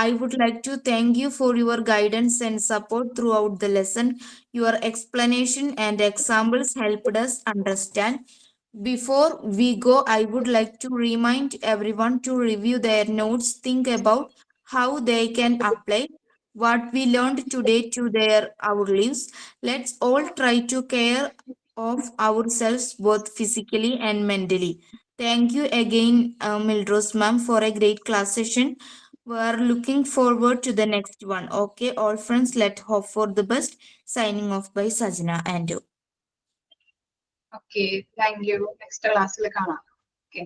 I would like to thank you for your guidance and support throughout the lesson. Your explanation and examples helped us understand. Before we go, I would like to remind everyone to review their notes, think about how they can apply what we learned today to our lives. Let's all try to care of ourselves both physically and mentally. Thank you again, Mildred ma'am, for a great class session. We're looking forward to the next one. Okay, all friends, let's hope for the best. Signing off by Sajna and you. Okay, thank U. Next ക്ലാസ്സിൽ കാണാം. ഓക്കെ,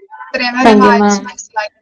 ഇത്രയും Thank you, വരെ ma'am. മനസ്സിലാക്കി